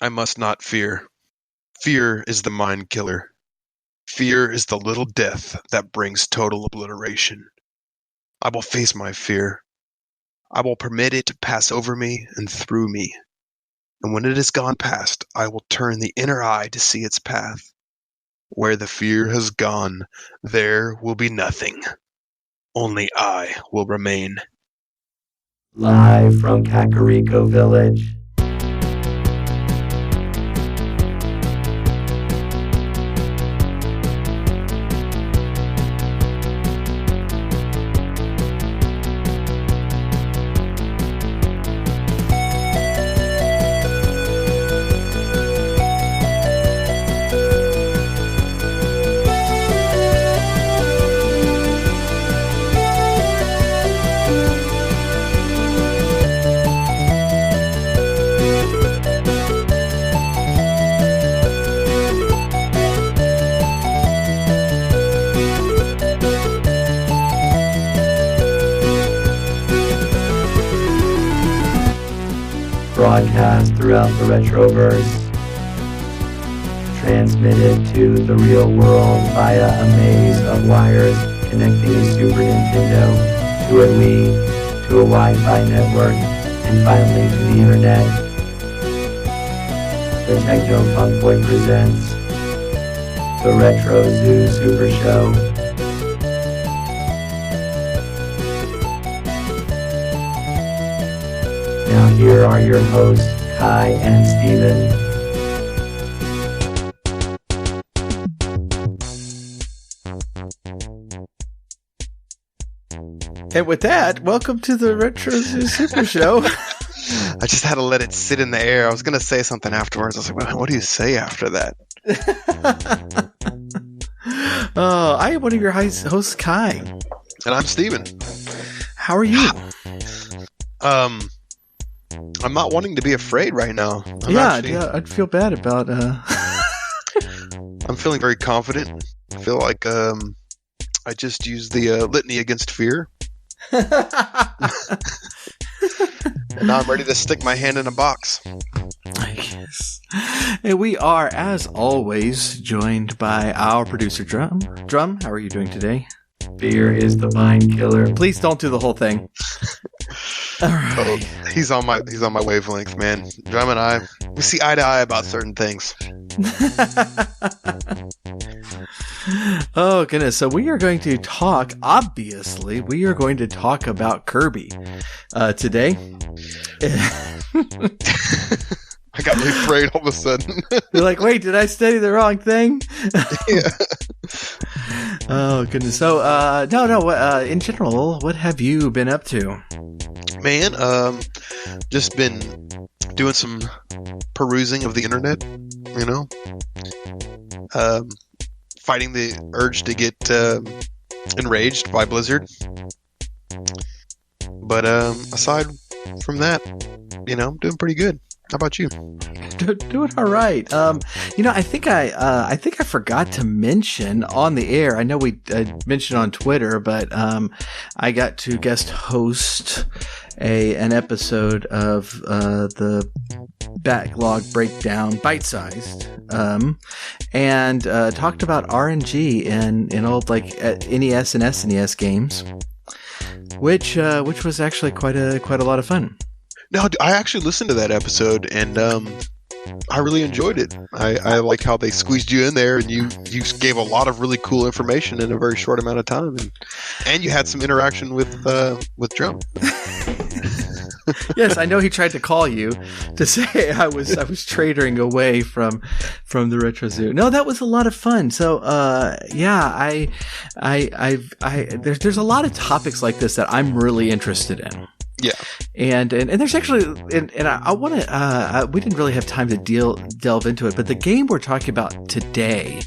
I must not fear. Fear is the mind killer. Fear is the little death that brings total obliteration. I will face my fear. I will permit it to pass over me and through me. And when it has gone past, I will turn the inner eye to see its path. Where the fear has gone, there will be nothing. Only I will remain. Live from Kakariko Village. Broadcast throughout the Retroverse, transmitted to the real world via a maze of wires connecting a Super Nintendo to a Wii, to a Wi-Fi network, and finally to the Internet. The Techno Funk Boy presents the Retro Zoo Super Show. Now here are your hosts, Kai and Steven. And with that, welcome to the Retro Zoo Super Show. I just had to let it sit in the air. I was going to say something afterwards. I was like, what do you say after that? I am one of your hosts, Kai. And I'm Steven. How are you? I'm not wanting to be afraid right now. I'd feel bad about... I'm feeling very confident. I feel like I just used the litany against fear. And now I'm ready to stick my hand in a box. Yes. And we are, as always, joined by our producer, Drum. Drum, how are you doing today? Fear is the mind killer. Please don't do the whole thing. All right. Oh, he's on my wavelength, man. Drum and I, we see eye to eye about certain things. Oh, goodness. So we are going to talk, obviously, about Kirby today. I got really afraid all of a sudden. You're like, wait, did I study the wrong thing? Yeah. Oh, goodness. So, in general, what have you been up to? Man, just been doing some perusing of the internet, you know? Fighting the urge to get enraged by Blizzard. But aside from that, I'm doing pretty good. How about you? Doing all right. I think I forgot to mention on the air. I know we mentioned on Twitter, but I got to guest host an episode of the Backlog Breakdown, bite-sized, and talked about RNG in old NES and SNES games, which was actually quite a lot of fun. No, I actually listened to that episode, and I really enjoyed it. I like how they squeezed you in there, and you gave a lot of really cool information in a very short amount of time, and you had some interaction with Drum. Yes, I know he tried to call you to say I was tradering away from the Retro Zoo. No, that was a lot of fun. So, there's a lot of topics like this that I'm really interested in. Yeah, and there's actually, and I want to. We didn't really have time to delve into it, but the game we're talking about today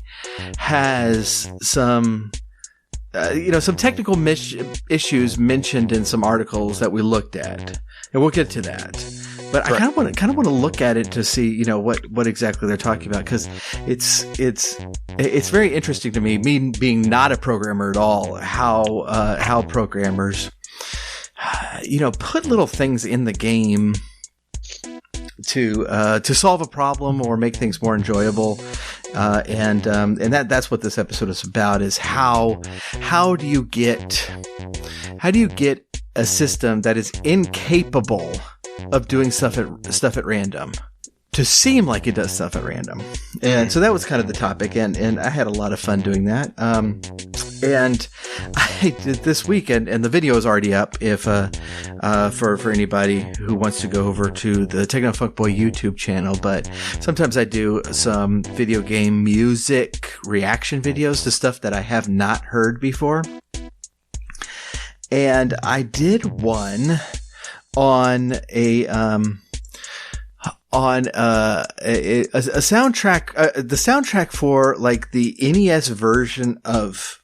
has some technical issues mentioned in some articles that we looked at, and we'll get to that. But I kind of want to look at it to see, what exactly they're talking about, because it's very interesting to me being not a programmer at all, how programmers put little things in the game to solve a problem or make things more enjoyable. And that's what this episode is about, is how do you get a system that is incapable of doing stuff at random to seem like it does stuff at random. And so that was kind of the topic, and I had a lot of fun doing that. And I did this week, and the video is already up if for anybody who wants to go over to the Techno Funk Boy YouTube channel. But sometimes I do some video game music reaction videos to stuff that I have not heard before. And I did one on a soundtrack, the soundtrack for like the NES version of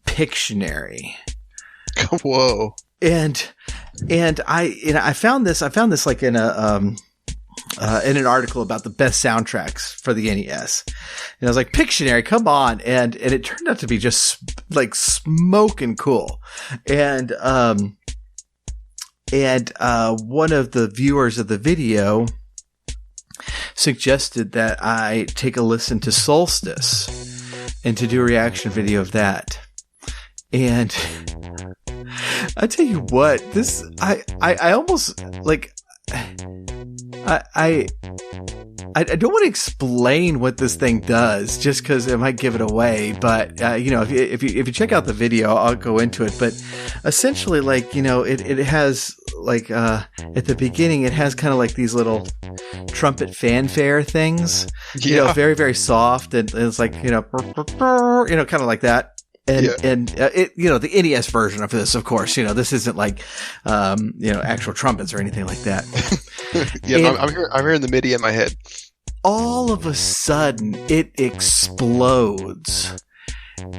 Pictionary. Whoa. And I found this like in an article about the best soundtracks for the NES. And I was like, Pictionary, come on. And it turned out to be just like smoking cool. And one of the viewers of the video suggested that I take a listen to Solstice and to do a reaction video of that. And I tell you what, this, I almost like, I don't want to explain what this thing does just because it might give it away. But, if you check out the video, I'll go into it. But essentially, like, it has like, at the beginning, it has kind of like these little trumpet fanfare things, very, very soft. And it's like, kind of like that. And it, the NES version of this, of course, this isn't like, actual trumpets or anything like that. Yeah, I'm hearing the MIDI in my head. All of a sudden, it explodes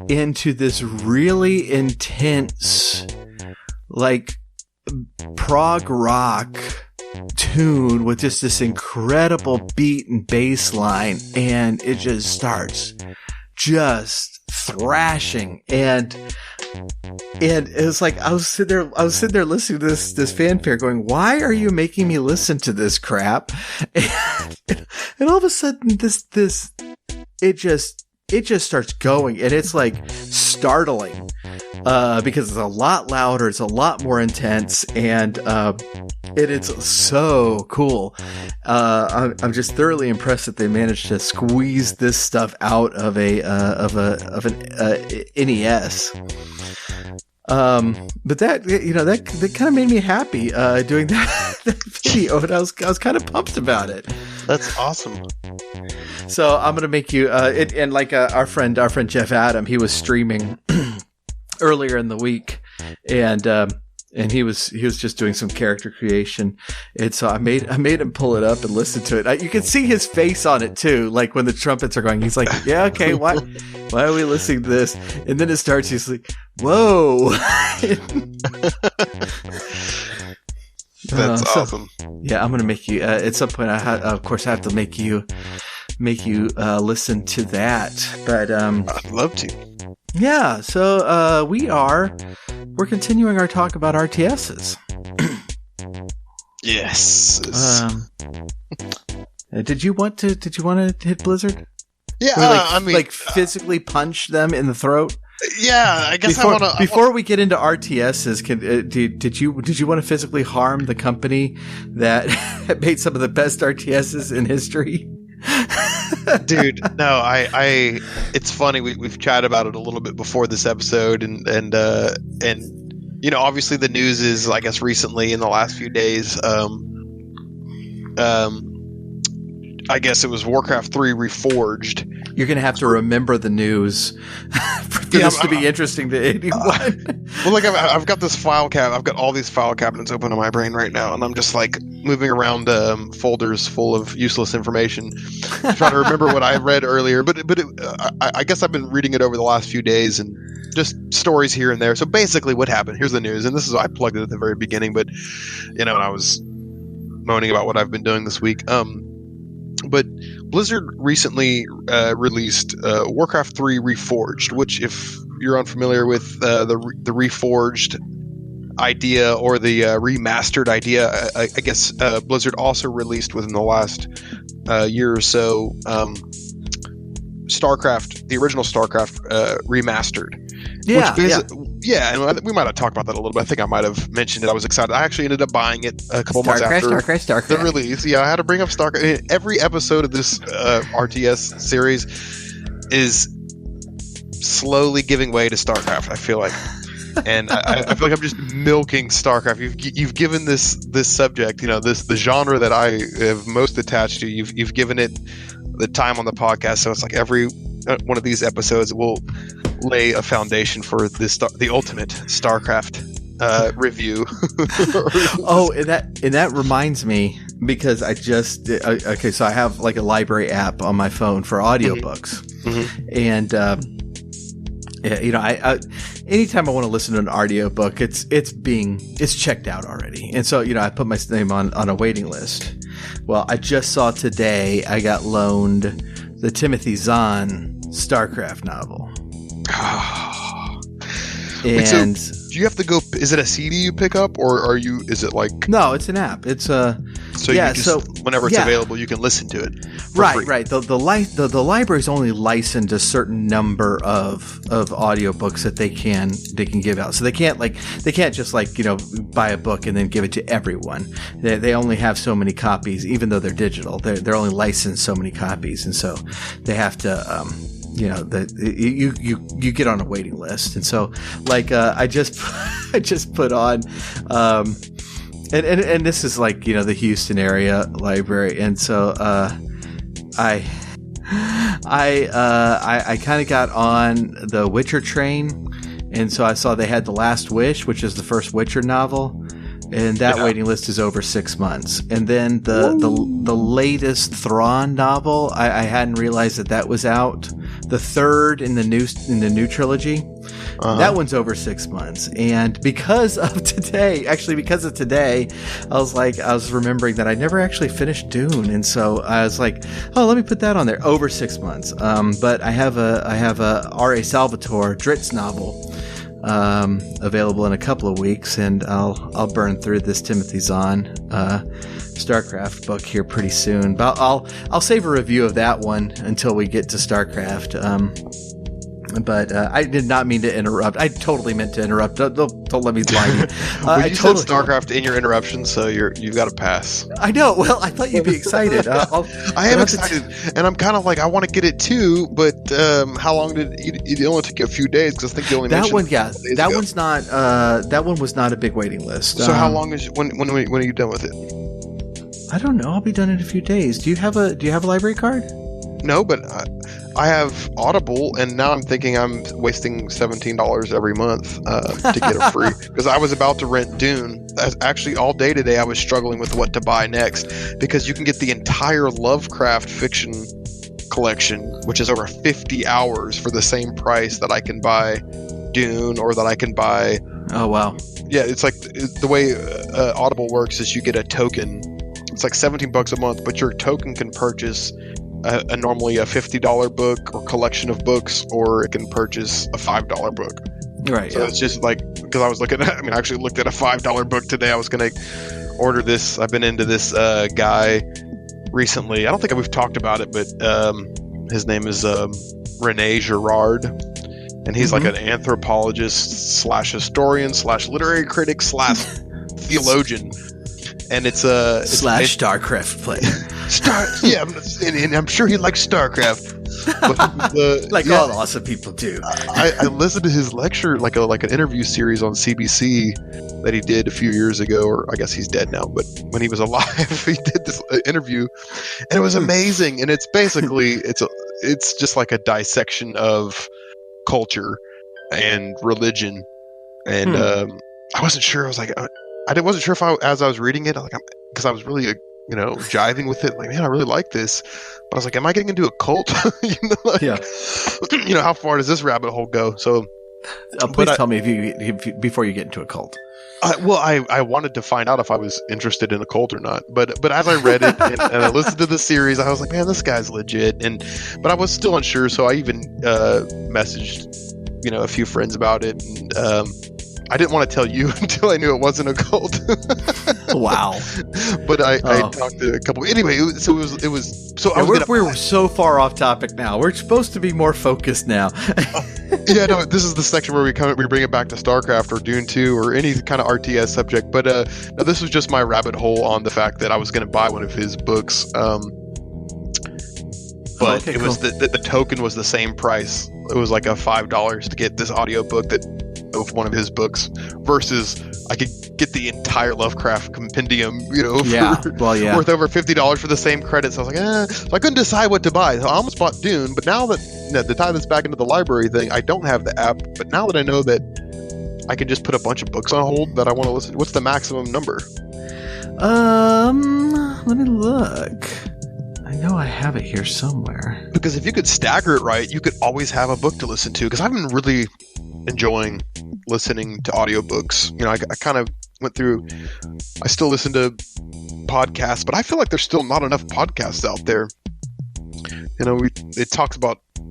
into this really intense, like, prog rock tune with just this incredible beat and bass line, and it just starts thrashing, and it was like I was sitting there listening to this fanfare going, why are you making me listen to this crap? And all of a sudden it just starts going, and it's like startling because it's a lot louder, it's a lot more intense, and it's so cool. I'm just thoroughly impressed that they managed to squeeze this stuff out of an NES. But that kind of made me happy doing that video, and I was kind of pumped about it. That's awesome. So I'm gonna make you and like our friend Jeff Adam, he was streaming earlier in the week, and he was just doing some character creation, and so I made him pull it up and listen to it. You can see his face on it too, like when the trumpets are going. He's like, "Yeah, okay, why are we listening to this?" And then it starts. He's like, "Whoa!" That's awesome. Yeah, I'm gonna make you at some point. Of course, I have to make you listen to that. But I'd love to. Yeah, so we're continuing our talk about RTSs. Yes. Did you want to hit Blizzard? Yeah, physically punch them in the throat. Yeah, I guess before we get into RTSs, did you want to physically harm the company that made some of the best RTSs in history? Dude, no, I it's funny, we've chatted about it a little bit before this episode, and obviously the news is, I guess, recently in the last few days, I guess it was Warcraft 3 Reforged. You're going to have to remember the news for this to be interesting to anyone. Well, like I've got this file I've got all these file cabinets open in my brain right now, and I'm just like moving around folders full of useless information, trying to remember what I read earlier. But I guess I've been reading it over the last few days, and just stories here and there. So basically, what happened? Here's the news, and this is, I plugged it at the very beginning, but and I was moaning about what I've been doing this week. But Blizzard recently released Warcraft 3 Reforged, which, if you're unfamiliar with the Reforged idea or the remastered idea. I guess Blizzard also released within the last year or so StarCraft, the original StarCraft remastered. And we might have talked about that a little bit. I think I might have mentioned it. I was excited. I actually ended up buying it a couple months after the release. Yeah, I had to bring up StarCraft. Every episode of this RTS series is slowly giving way to StarCraft, I feel like. And I feel like I'm just milking StarCraft. You've given this subject, the genre that I have most attached to. You've given it the time on the podcast, so it's like every one of these episodes will lay a foundation for the ultimate StarCraft review. Oh, and that reminds me, because I just so I have like a library app on my phone for audiobooks, and I anytime I want to listen to an audiobook, it's checked out already, and so I put my name on a waiting list. Well, I just saw today I got loaned the Timothy Zahn StarCraft novel. And so do you have to go? Is it a CD you pick up, or is it like? No, it's an app. It's whenever it's available, you can listen to it. Right. The library's only licensed a certain number of audiobooks that they can give out. So they can't just buy a book and then give it to everyone. They only have so many copies, even though they're digital. They're only licensed so many copies, and so they have to. You get on a waiting list, and so I just put on, and this is the Houston area library, and so I kind of got on the Witcher train, and so I saw they had The Last Wish, which is the first Witcher novel. And that waiting list is over 6 months. And then the latest Thrawn novel, I hadn't realized that was out. The third in the new trilogy, that one's over 6 months. And because of today, I was remembering that I never actually finished Dune, and so I was like, oh, let me put that on there. Over 6 months. But I have a R.A. Salvatore Dritz novel. Available in a couple of weeks, and I'll burn through this Timothy Zahn StarCraft book here pretty soon. But I'll save a review of that one until we get to StarCraft. But I did not mean to interrupt. I totally meant to interrupt. Don't let me lie to you. Well, you said StarCraft in your interruption, so you've got to pass. I know. Well, I thought you'd be excited. I am excited, and I'm kind of like, I want to get it too. But how long did it only took you a few days? Because I think you only mentioned that one's not. That one was not a big waiting list. So how long is when are you done with it? I don't know. I'll be done in a few days. Do you have a library card? No, but I have Audible, and now I'm thinking I'm wasting $17 every month to get it free, because I was about to rent Dune. Actually, all day today I was struggling with what to buy next, because you can get the entire Lovecraft fiction collection, which is over 50 hours, for the same price that I can buy Dune, or that I can buy. Oh, wow. Yeah, it's like the way Audible works is you get a token. It's like $17 a month, but your token can purchase normally a $50 book or collection of books, or it can purchase a $5 book. Right. So it's just like, because I was looking at, I actually looked at a $5 book today. I was going to order this. I've been into this guy recently. I don't think we've talked about it, but his name is Rene Girard. And he's like an anthropologist / historian / literary critic / theologian. And it's a StarCraft player. And I'm sure he likes StarCraft. But, all awesome people do. I listened to his lecture, like an interview series on CBC that he did a few years ago, or I guess he's dead now. But when he was alive, he did this interview, and it was amazing. And it's basically it's just like a dissection of culture and religion. And I wasn't sure. I was like, I wasn't sure if as I was reading it, because I was really jiving with it, like, man, I really like this, but I was like, am I getting into a cult? Yeah. How far does this rabbit hole go? So please tell me if before you get into a cult. I wanted to find out if I was interested in a cult or not, but as I read it and I listened to the series, I was like, man, this guy's legit, but I was still unsure, so I even messaged a few friends about it, and I didn't want to tell you until I knew it wasn't a cult. Wow. But I talked to a couple. Anyway, it was. So we're so far off topic now. We're supposed to be more focused now. Yeah, no. This is the section where we bring it back to StarCraft or Dune II or any kind of RTS subject. But no, this was just my rabbit hole on the fact that I was going to buy one of his books. But okay, it was the token was the same price. It was like a $5 to get this audiobook of one of his books versus I could get the entire Lovecraft compendium, worth over $50 for the same credits. So I was like, so I couldn't decide what to buy. So I almost bought Dune, but now that to tie this back into the library thing, I don't have the app. But now that I know that I can just put a bunch of books on hold that I want to listen to, what's the maximum number? Let me look. I know I have it here somewhere. Because if you could stagger it right, you could always have a book to listen to. Because I've been really enjoying listening to audiobooks. I kind of went through, I still listen to podcasts, but I feel like there's still not enough podcasts out there.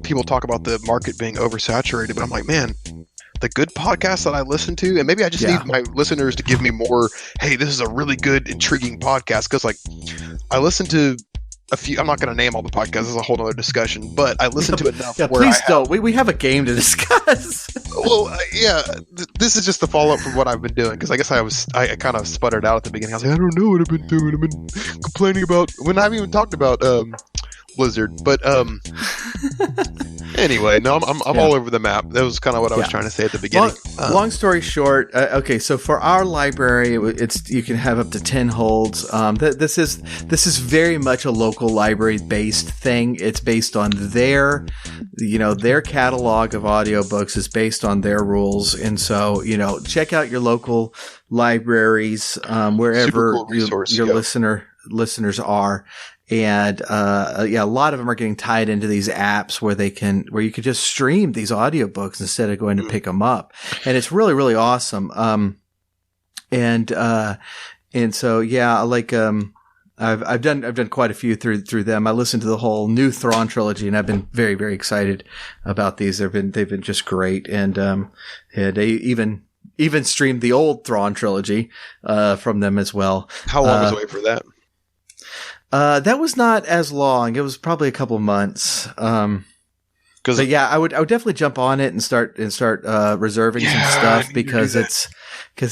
People talk about the market being oversaturated, but I'm like, man, the good podcasts that I listen to, and maybe I just need my listeners to give me more, hey, this is a really good, intriguing podcast. Because I listen to a few, I'm not going to name all the podcasts, this is a whole other discussion, but I listen to enough where please don't. We have a game to discuss. Well, this is just the follow-up from what I've been doing, because I guess I kind of sputtered out at the beginning. I was like, I don't know what I've been doing. I've been complaining about, when I haven't even talked about Blizzard, but anyway, no, I'm all over the map. That was kind of what I was trying to say at the beginning. Long story short, okay, so for our library, you can have up to 10 holds. This is very much a local library based thing. It's based on their catalog of audiobooks is based on their rules, and so check out your local libraries wherever cool resource, your listeners are. And a lot of them are getting tied into these apps where you could just stream these audiobooks instead of going to pick them up, and it's really, really awesome. And so I've done quite a few through them. I listened to the whole new Thrawn trilogy, and I've been very, very excited about these. They've been just great, and they even streamed the old Thrawn trilogy from them as well. How long was the wait for that? That was not as long. It was probably a couple months. But yeah, I would definitely jump on it and start reserving some stuff because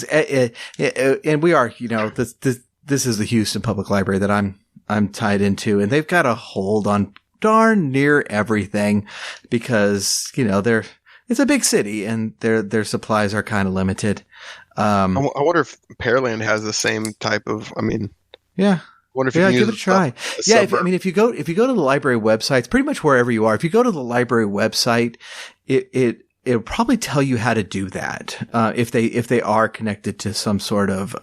and we are, this is the Houston Public Library that I'm tied into, and they've got a hold on darn near everything because, it's a big city and their supplies are kind of limited. I wonder if Pearland has the same type of, yeah. Wonder if you can give it a try. If you go to the library website, it's pretty much wherever you are. If you go to the library website, it'll probably tell you how to do that if they are connected to some sort of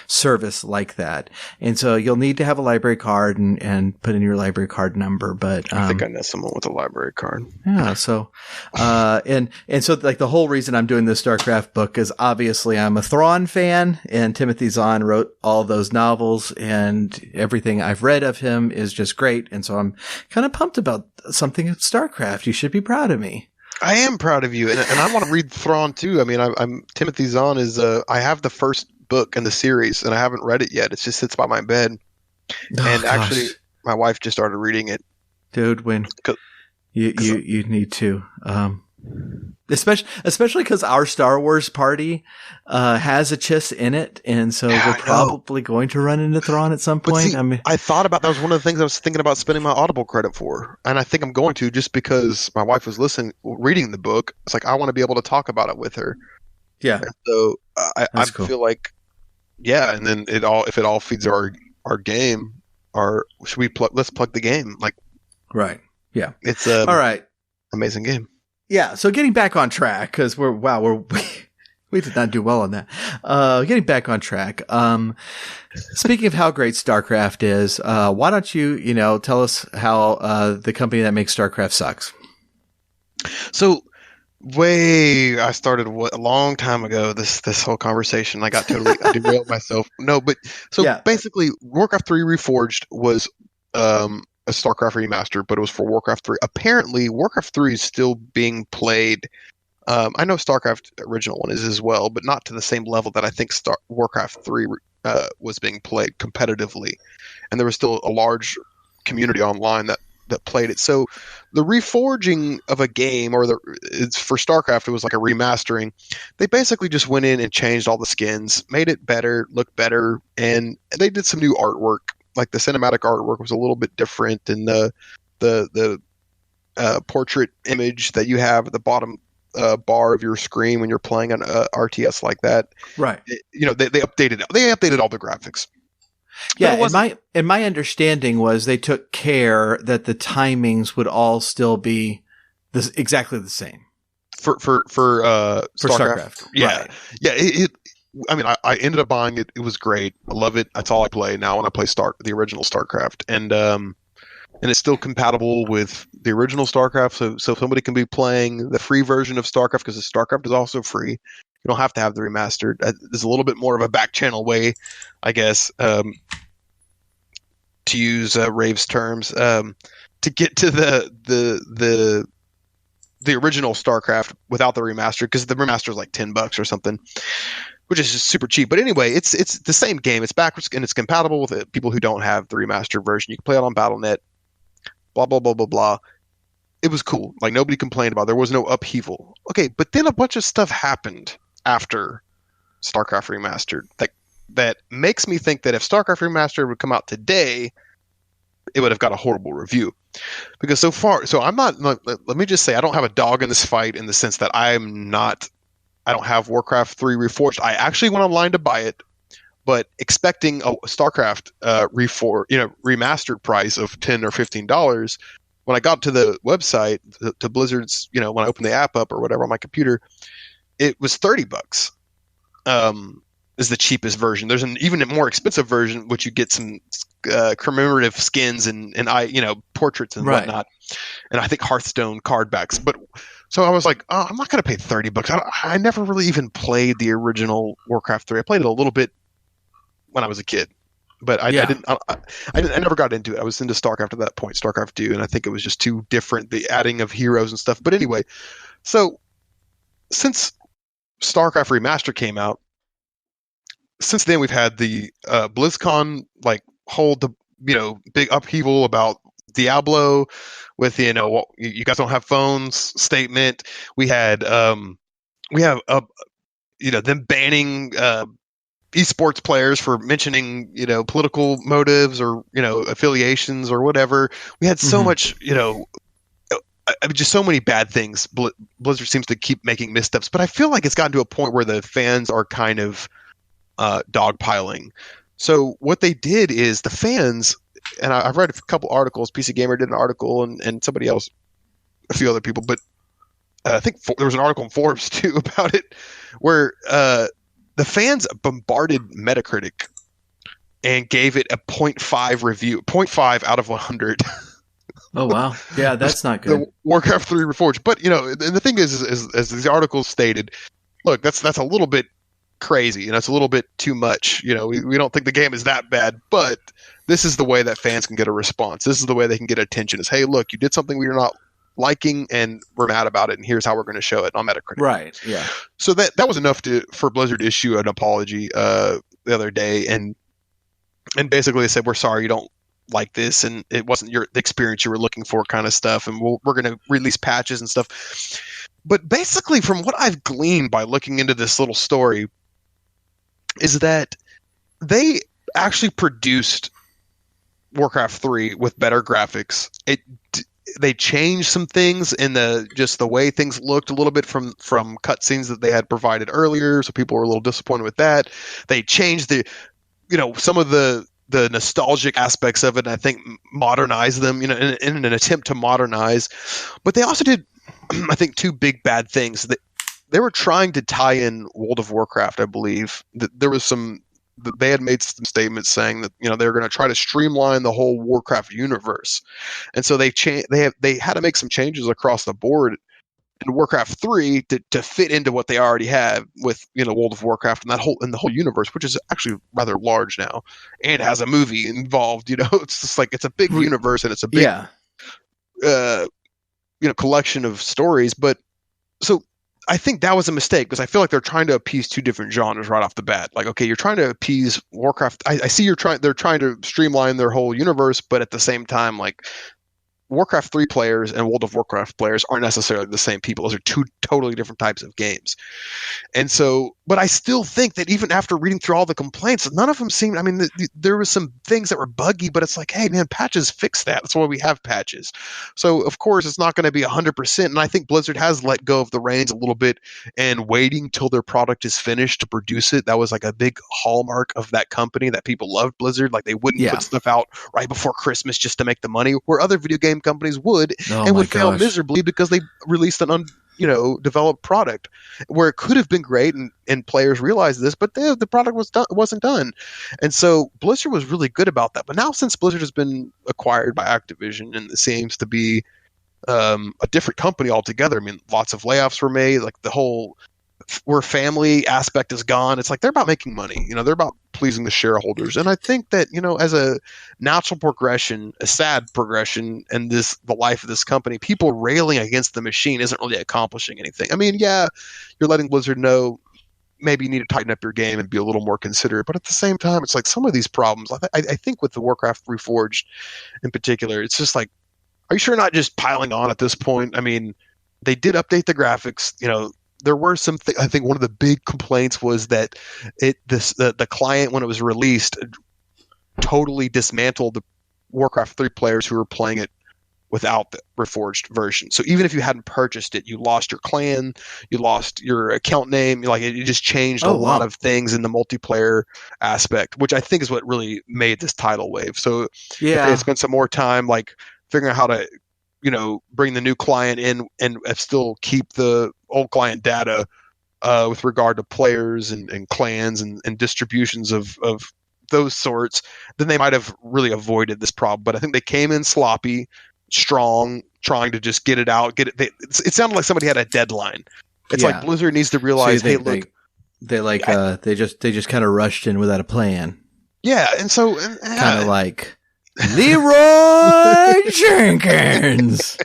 service like that. And so you'll need to have a library card and put in your library card number. But I think I know someone with a library card. Yeah. So and so like the whole reason I'm doing this StarCraft book is obviously I'm a Thrawn fan, and Timothy Zahn wrote all those novels, and everything I've read of him is just great. And so I'm kind of pumped about something of StarCraft. You should be proud of me. I am proud of you, and I want to read Thrawn too. I'm Timothy Zahn is. I have the first book in the series, and I haven't read it yet. It just sits by my bed, actually, my wife just started reading it. Dude, when you need to, especially because our Star Wars party has a Chiss in it, and so we're probably going to run into Thrawn at some point. See, I thought about that. Was one of the things I was thinking about spending my Audible credit for, and I think I'm going to just because my wife was reading the book. It's like I want to be able to talk about it with her. Yeah. And so I cool. feel like, and then if it all feeds our game, let's plug the game, like. Right. Yeah. It's all right. Amazing game. Yeah. So getting back on track, because we did not do well on that. Getting back on track. Speaking of how great StarCraft is, why don't you tell us how the company that makes StarCraft sucks? So I started a long time ago. This whole conversation, I derailed myself. No, but basically, Warcraft 3 Reforged was a StarCraft remaster, but it was for Warcraft 3. Apparently, Warcraft 3 is still being played I know StarCraft original one is as well, but not to the same level that I think Warcraft 3 was being played competitively, and there was still a large community online that played it. So the reforging of a game, it's for StarCraft, it was like a remastering. They basically just went in and changed all the skins, made it better, look better, and they did some new artwork. Like the cinematic artwork was a little bit different, and the portrait image that you have at the bottom bar of your screen when you're playing an RTS like that. Right. They updated all the graphics. Yeah, and my understanding was they took care that the timings would all still be exactly the same for StarCraft. Yeah, right. Yeah. I mean, I ended up buying it. It was great. I love it. That's all I play now when I play the original StarCraft, and it's still compatible with the original StarCraft. So somebody can be playing the free version of StarCraft because the StarCraft is also free. You don't have to have the remastered. There's a little bit more of a back channel way, I guess, to use Rave's terms, to get to the original StarCraft without the remaster, because the remaster is like $10 or something, which is just super cheap. But anyway, it's the same game. It's backwards and it's compatible with people who don't have the remastered version. You can play it on BattleNet. Blah blah blah blah blah. It was cool. Like nobody complained about it. There was no upheaval. Okay, but then a bunch of stuff happened after StarCraft Remastered that makes me think that if StarCraft Remastered would come out today, it would have got a horrible review. Because so I'm not. Let me just say, I don't have a dog in this fight in the sense that I don't have Warcraft 3 Reforged. I actually went online to buy it, but expecting a StarCraft remastered price of $10 or $15. When I got to the website, to Blizzard's, when I opened the app up or whatever on my computer, it was $30. Is the cheapest version. There's an even more expensive version, which you get some commemorative skins and portraits and whatnot, and I think Hearthstone card backs. But so I was like, oh, I'm not going to pay $30. I never really even played the original Warcraft 3. I played it a little bit when I was a kid, but I never got into it. I was into StarCraft at that point, StarCraft 2, and I think it was just too different, the adding of heroes and stuff. But anyway, so since StarCraft Remaster came out, since then we've had the BlizzCon hold the big upheaval about Diablo with you guys don't have phones statement. We have them banning esports players for mentioning political motives or affiliations or whatever. We had so much just so many bad things. Blizzard seems to keep making missteps, but I feel like it's gotten to a point where the fans are kind of dogpiling. So what they did is the fans, and I've read a couple articles. PC Gamer did an article, and somebody else, a few other people, but I think there was an article in Forbes too about it, where the fans bombarded Metacritic and gave it a 0.5 review, 0.5 out of 100. Oh wow, yeah, that's not good. The Warcraft 3 Reforged, but the thing is, as the article stated, look, that's a little bit crazy, and it's a little bit too much. We don't think the game is that bad, but this is the way that fans can get a response. This is the way they can get attention. Is, hey, look, you did something we're not liking, and we're mad about it, and here's how we're going to show it on Metacritic. Right. Yeah. So that was enough for Blizzard to issue an apology the other day, and basically they said, we're sorry you don't like this, and it wasn't the experience you were looking for, kind of stuff, and we're going to release patches and stuff. But basically, from what I've gleaned by looking into this little story, is that they actually produced Warcraft 3 with better graphics. They changed some things in the way things looked a little bit from cutscenes that they had provided earlier, so people were a little disappointed with that. They changed some of the nostalgic aspects of it, and I think modernized them, in an attempt to modernize. But they also did, I think, two big bad things. They were trying to tie in World of Warcraft, I believe. There was they had made some statements saying that they were going to try to streamline the whole Warcraft universe, and so they had to make some changes across the board in Warcraft 3 to fit into what they already have with World of Warcraft and the whole universe, which is actually rather large now and has a movie involved. It's just like it's a big universe and it's a big collection of stories. But so I think that was a mistake because I feel like they're trying to appease two different genres right off the bat. Like, okay, you're trying to appease Warcraft. I see they're trying to streamline their whole universe, but at the same time, like Warcraft 3 players and World of Warcraft players aren't necessarily the same people. Those are two totally different types of games. And so, but I still think that even after reading through all the complaints, none of them seemed, I mean, there was some things that were buggy, but it's like, hey, man, patches fix that. That's why we have patches. So, of course, it's not going to be 100%. And I think Blizzard has let go of the reins a little bit and waiting till their product is finished to produce it. That was like a big hallmark of that company that people loved Blizzard. Like they wouldn't put stuff out right before Christmas just to make the money, where other video game companies would and would fail miserably because they released an developed product where it could have been great and players realized this, but the product wasn't done. And so Blizzard was really good about that. But now since Blizzard has been acquired by Activision and it seems to be a different company altogether, I mean, lots of layoffs were made, like the whole where family aspect is gone. It's like they're about making money. They're about pleasing the shareholders. And I think that, as a natural progression, a sad progression in the life of this company, people railing against the machine isn't really accomplishing anything. I mean, yeah, you're letting Blizzard know maybe you need to tighten up your game and be a little more considerate. But at the same time, it's like some of these problems, I think with the Warcraft Reforged in particular, it's just like, are you sure not just piling on at this point? I mean, they did update the graphics, there were some I think one of the big complaints was that the client, when it was released, totally dismantled the Warcraft 3 players who were playing it without the Reforged version. So even if you hadn't purchased it, you lost your clan, you lost your account name, like it just changed a lot of things in the multiplayer aspect, which I think is what really made this tidal wave. So if they spent some more time like figuring out how to bring the new client in and still keep the old client data with regard to players and clans and distributions of those sorts, then they might have really avoided this problem. But I think they came in sloppy, strong, trying to just get it out. It sounded like somebody had a deadline. It's like Blizzard needs to realize, hey, look. They just kind of rushed in without a plan. Yeah, and so kind of like Leroy Jenkins.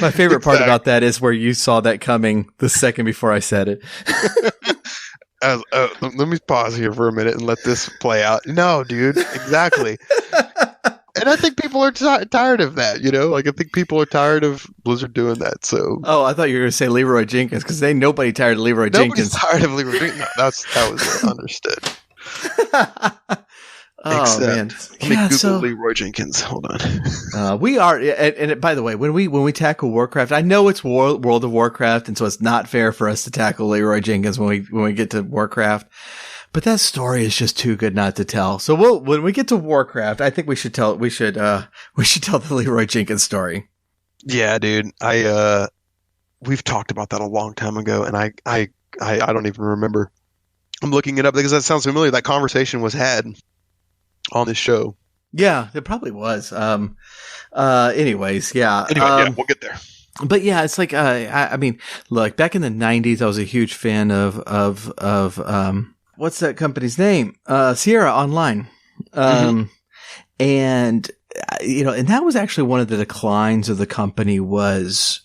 My favorite part about that is where you saw that coming the second before I said it. Let me pause here for a minute and let this play out. No, dude, exactly. And I think people are tired of that, Like I think people are tired of Blizzard doing that. So, I thought you were going to say Leroy Jenkins because ain't nobody tired of Leroy Jenkins. Nobody's tired of Leroy Jenkins. No, that was understood. Man! Let me Google Leroy Jenkins. Hold on. We are, and we, by the way, when we tackle Warcraft, I know it's World of Warcraft, and so it's not fair for us to tackle Leroy Jenkins when we get to Warcraft. But that story is just too good not to tell. So when we get to Warcraft, I think we should tell the Leroy Jenkins story. Yeah, dude. We've talked about that a long time ago, and I don't even remember. I'm looking it up because that sounds familiar. That conversation was had on this show. Yeah, it probably was. Anyways, yeah. Anyway, we'll get there. But yeah, it's like, I mean, look, back in the 90s, I was a huge fan of what's that company's name? Sierra Online. And, and that was actually one of the declines of the company was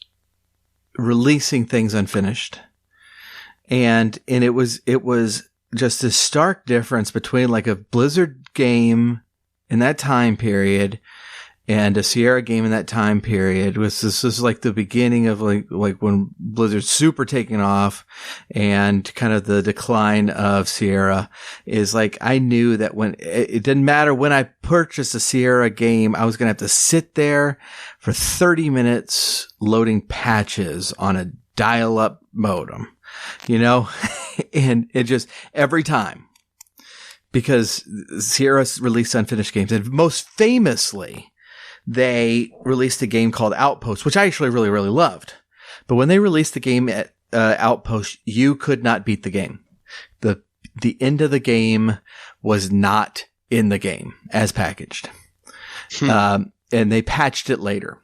releasing things unfinished. And it was just a stark difference between like a Blizzard game in that time period and a Sierra game in that time period. This is like the beginning of like when Blizzard's super taking off and kind of the decline of Sierra is like, I knew that when it didn't matter when I purchased a Sierra game, I was going to have to sit there for 30 minutes loading patches on a dial-up modem. And it just every time because Sierra released unfinished games and most famously they released a game called Outpost, which I actually really, really loved. But when they released the game at Outpost, you could not beat the game. The end of the game was not in the game as packaged. And they patched it later.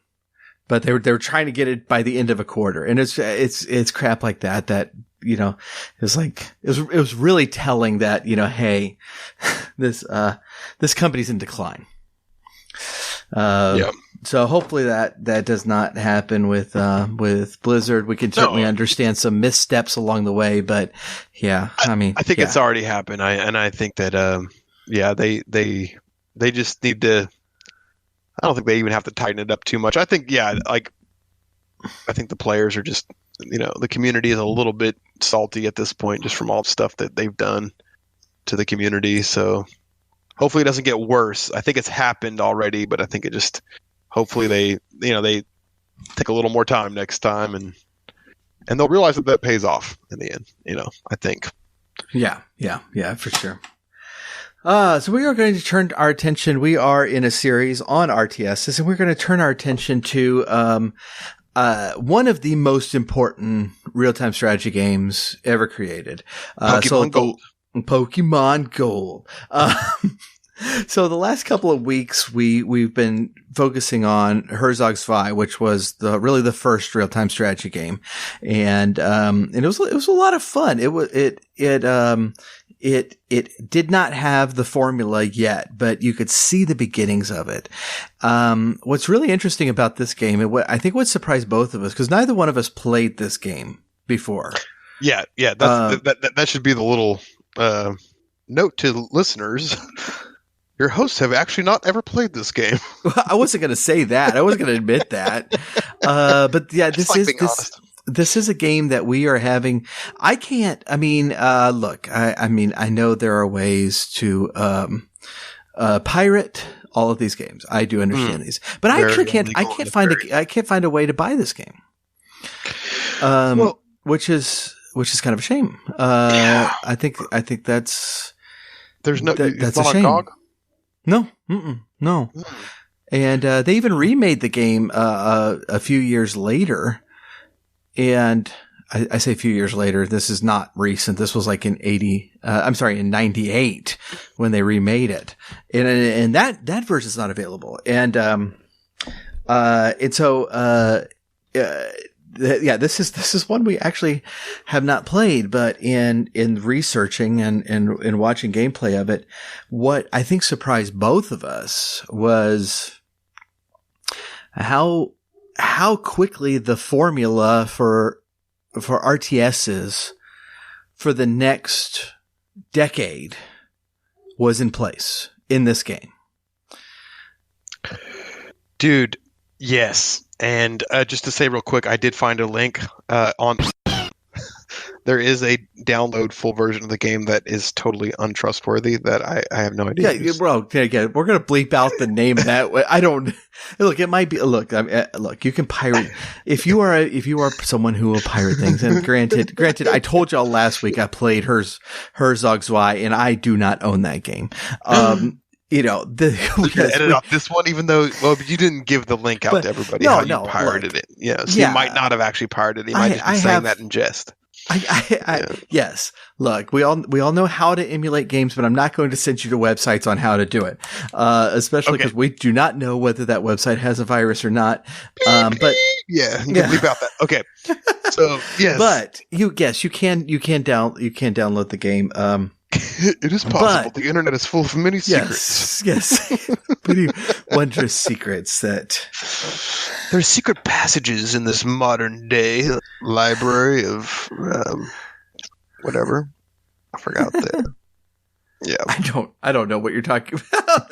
But they were trying to get it by the end of a quarter. And it's crap like that, it's like, it was really telling that, hey, this company's in decline. Yeah. So hopefully that does not happen with Blizzard. We can certainly understand some missteps along the way, but yeah, I think it's already happened. I think that they just need to. I don't think they even have to tighten it up too much. I think I think the players are just, the community is a little bit salty at this point just from all the stuff that they've done to the community. So hopefully it doesn't get worse. I think it's happened already, but I think it just. Hopefully they take a little more time next time and they'll realize that pays off in the end, I think. Yeah, for sure. So we are going to turn our attention. We are in a series on RTSs, and we're going to turn our attention to one of the most important real-time strategy games ever created. Pokemon Gold. Pokemon Gold. So the last couple of weeks, we've been focusing on Herzog Zwei, which was really the first real-time strategy game. And it was a lot of fun. It did not have the formula yet, but you could see the beginnings of it. What's really interesting about this game, and I think what surprised both of us, because neither one of us played this game before. Yeah. That should be the little, note to listeners. Your hosts have actually not ever played this game. I wasn't going to say that. I wasn't going to admit that. But yeah, this is a game that we are having. I know there are ways to, pirate all of these games. I do understand these, but I actually I can't find a way to buy this game. Which is kind of a shame. I think that's that's a shame. GOG? No. No. And they even remade the game a few years later. And I say a few years later, this is not recent. This was like in 98 when they remade it. And that version is not available. And so this is one we actually have not played, but in researching and watching gameplay of it, what I think surprised both of us was how quickly the formula for RTSs for the next decade was in place in this game. Dude, yes. And just to say real quick, I did find a link on. There is a download full version of the game that is totally untrustworthy. That I have no idea. Yeah, bro. Again, we're gonna bleep out the name of that. I don't look. It might be. Look. Look. You can pirate if you are someone who will pirate things. And granted, I told y'all last week I played Herzog Zwei, and I do not own that game. We can edit off this one, even though you didn't give the link out to everybody. You pirated it. Yeah, so you might not have actually pirated it. You might just be saying that in jest. Yes. Look, we all know how to emulate games, but I'm not going to send you to websites on how to do it. Especially because we do not know whether that website has a virus or not. But yeah, you can bleep out that. Okay. So yes, but you can download the game. It is possible. The internet is full of many secrets. Yes. Many wondrous secrets that. There's secret passages in this modern day library of whatever. I forgot that. Yeah. I don't know what you're talking about.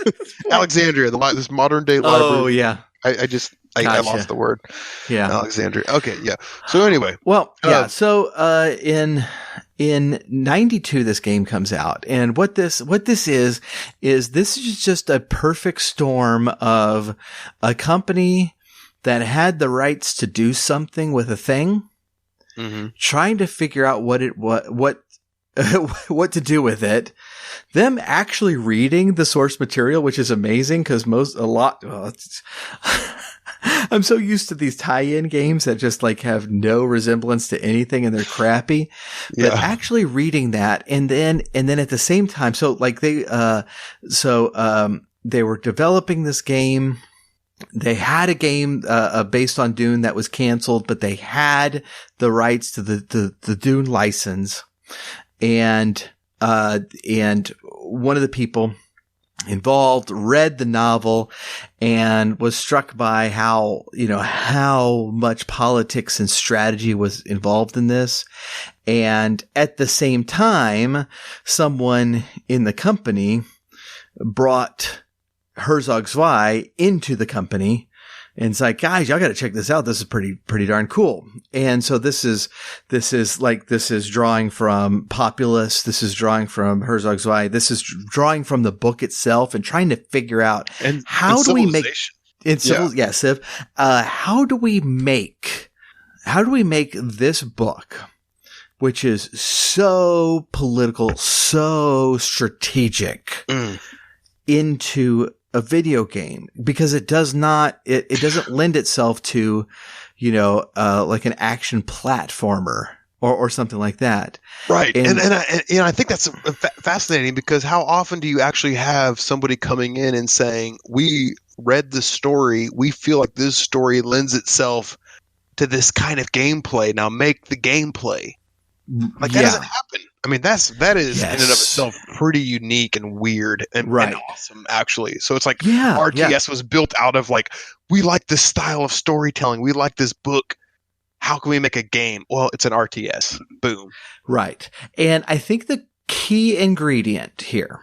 Alexandria, this modern day library. Oh yeah. I lost the word. Yeah. Alexandria. Okay, yeah. So anyway. Well, yeah. So in 92 this game comes out, and what this is just a perfect storm of a company that had the rights to do something with a thing, trying to figure out what to do with it. Them actually reading the source material, which is amazing because I'm so used to these tie-in games that just like have no resemblance to anything and they're crappy. Yeah. But actually reading that and then at the same time, so like they were developing this game. They had a game based on Dune that was canceled, but they had the rights to the Dune license. And one of the people involved, read the novel, and was struck by how much politics and strategy was involved in this. And at the same time, someone in the company brought Herzog Zwei into the company. And it's like, guys, y'all got to check this out. This is pretty darn cool. And so this is drawing from Populous. This is drawing from Herzog Zwei. This is drawing from the book itself and trying to figure out how do we make Civ. How do we make this book, which is so political, so strategic, into a video game, because it doesn't lend itself to, like an action platformer or something like that. Right. And I think that's fascinating, because how often do you actually have somebody coming in and saying, we read the story, we feel like this story lends itself to this kind of gameplay, now make the gameplay. Like, that doesn't happen. I mean, that is in and of itself pretty unique and weird and awesome, actually. So it's like RTS was built out of like, we like this style of storytelling. We like this book. How can we make a game? Well, it's an RTS. Boom. Right. And I think the key ingredient here,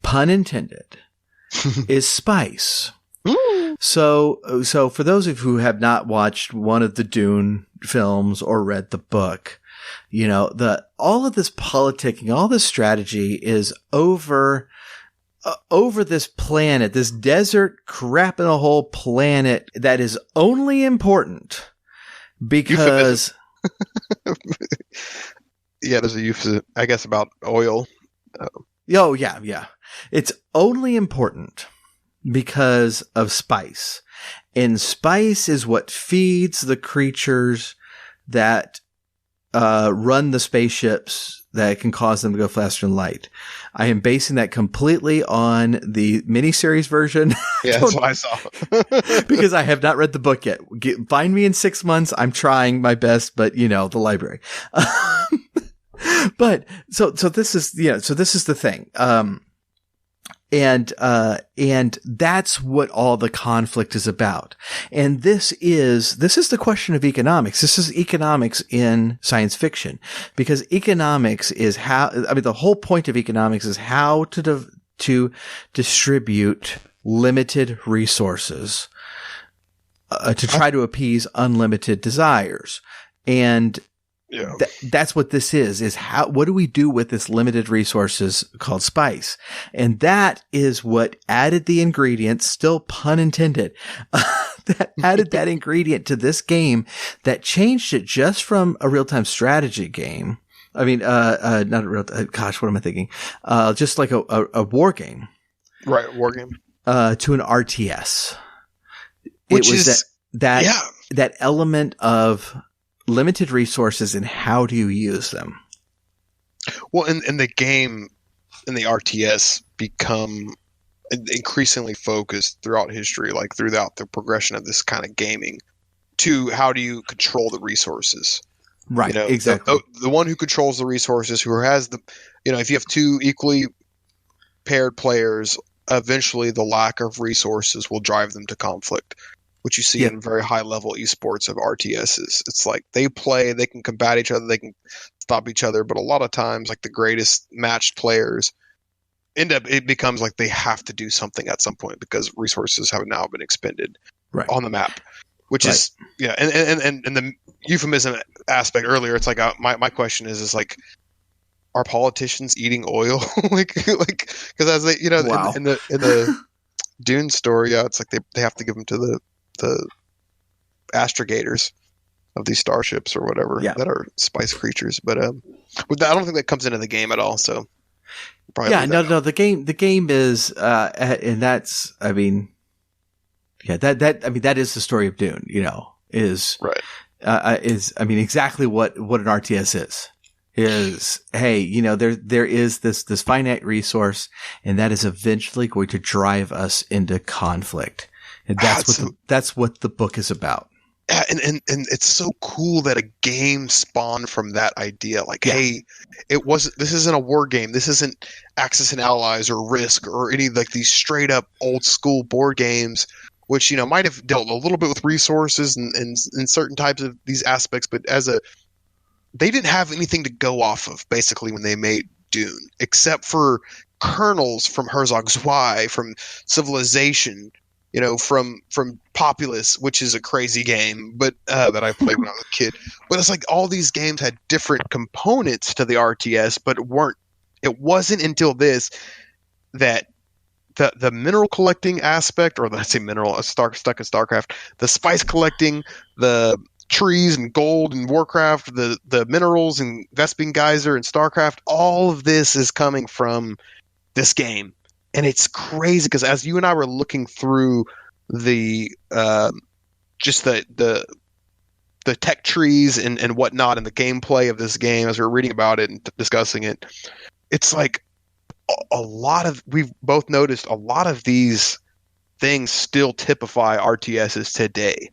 pun intended, is spice. So for those of you who have not watched one of the Dune films or read the book, all of this politicking, all this strategy is over this planet, this desert crap in a whole planet that is only important because there's a euphemism, I guess, about oil. It's only important because of spice, and spice is what feeds the creatures that run the spaceships that can cause them to go faster than light. I am basing that completely on the miniseries version. Yeah, that's what I saw. Because I have not read the book yet. Find me in 6 months. I'm trying my best, but the library. But so this is the thing. And that's what all the conflict is about. And this is the question of economics. This is economics in science fiction, because economics is the whole point of economics is how to distribute limited resources, to try to appease unlimited desires. And that's what this is what do we do with this limited resources called spice? And that is what added the ingredients, still pun intended, that added that ingredient to this game that changed it just from a real-time strategy game. I mean, not a real, gosh, what am I thinking? Just like a war game. Right. War game. To an RTS. It was that element of limited resources and how do you use them? Well, in the game, in the RTS, become increasingly focused throughout history, like throughout the progression of this kind of gaming, to how do you control the resources? Right, exactly. The one who controls the resources, who has the, if you have two equally paired players, eventually the lack of resources will drive them to conflict, which you see in very high level esports of RTSs. It's like they play, they can combat each other, they can stop each other, but a lot of times, like the greatest matched players it becomes like they have to do something at some point because resources have now been expended on the map, which is and the euphemism aspect earlier. It's like my question is like, are politicians eating oil? like because as they in the Dune story, it's like they have to give them to the astrogators of these starships or whatever that are spice creatures. But with that, I don't think that comes into the game at all. So no. The game is and that's that is the story of Dune. Is exactly what an RTS is hey, there is this finite resource, and that is eventually going to drive us into conflict. And that's what the book is about. and it's so cool that a game spawned from that idea. Like, Yeah. hey, this isn't a war game. This isn't Axis and Allies or Risk or any like these straight up old school board games, which might have dealt a little bit with resources and certain types of these aspects, but they didn't have anything to go off of basically when they made Dune, except for kernels from Herzog Zwei, from Civilization, from Populous, which is a crazy game, but that I played when I was a kid. But it's like all these games had different components to the RTS, but it wasn't until this that the mineral collecting aspect, or let's say mineral, stuck in StarCraft, the spice collecting, the trees and gold and Warcraft, the minerals and Vespene Geyser and StarCraft, all of this is coming from this game. And it's crazy because as you and I were looking through the just the tech trees and whatnot and the gameplay of this game, as we were reading about it and discussing it, it's like we've both noticed a lot of these things still typify RTSs today.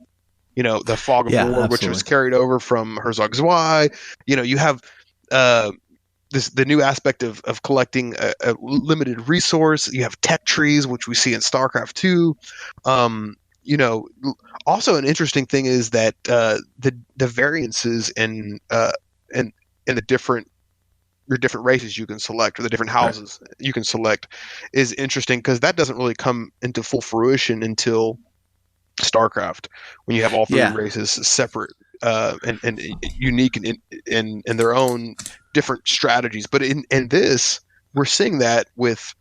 The Fog of War, absolutely. which was carried over from Herzog Zwei. You have the new aspect of collecting a limited resource. You have tech trees, which we see in StarCraft 2. Also an interesting thing is that the variances in the different races you can select, or the different houses you can select, is interesting because that doesn't really come into full fruition until StarCraft, when you have all three races separate and unique in their own different strategies. But in this, we're seeing that with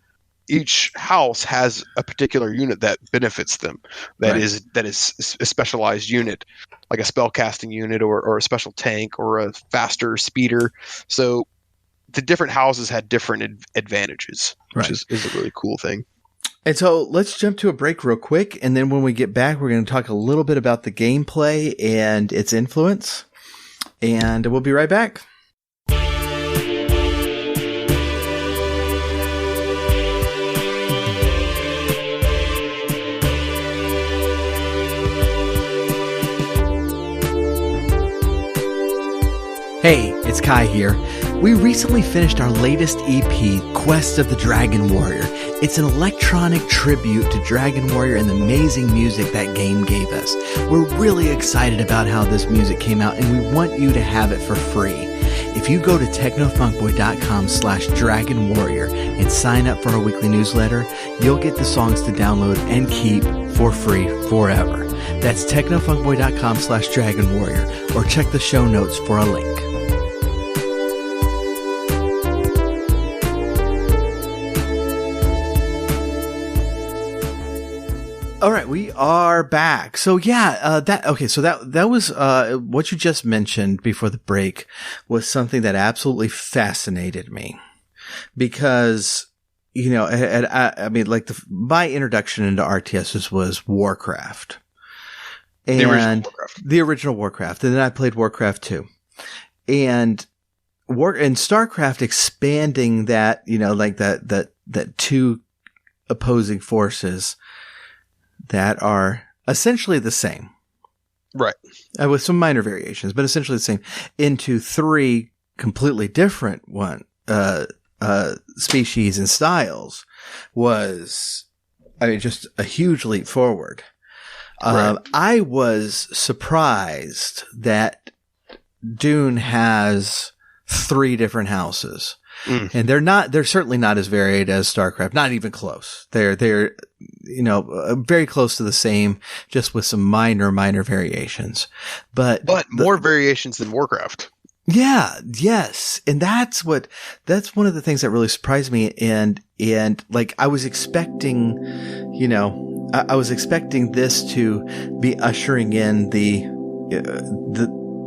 each house has a particular unit that benefits them. That is a specialized unit, like a spellcasting unit or a special tank or a faster speeder. So the different houses had different advantages, which is a really cool thing. And so let's jump to a break real quick. And then when we get back, we're going to talk a little bit about the gameplay and its influence. And we'll be right back. Hey, it's Kai here. We recently finished our latest EP, Quest of the Dragon Warrior. It's an electronic tribute to Dragon Warrior and the amazing music that game gave us. We're really excited about how this music came out, and we want you to have it for free. If you go to technofunkboy.com/Dragon Warrior and sign up for our weekly newsletter, you'll get the songs to download and keep for free forever. That's technofunkboy.com/Dragon Warrior, or check the show notes for a link. All right, we are back. So that was what you just mentioned before the break was something that absolutely fascinated me, because my introduction into RTSs was Warcraft, and the original Warcraft, and then I played Warcraft 2, and StarCraft expanding that, that two opposing forces that are essentially the same. Right. With some minor variations, but essentially the same, into three completely different species and styles was, just a huge leap forward. Right. I was surprised that Dune has three different houses. And they're certainly not as varied as StarCraft, not even close. They're very close to the same, just with some minor like but more variations than Warcraft. Yeah, yes. And that's one of the things that really surprised me. And like I was expecting, I was expecting this to be ushering in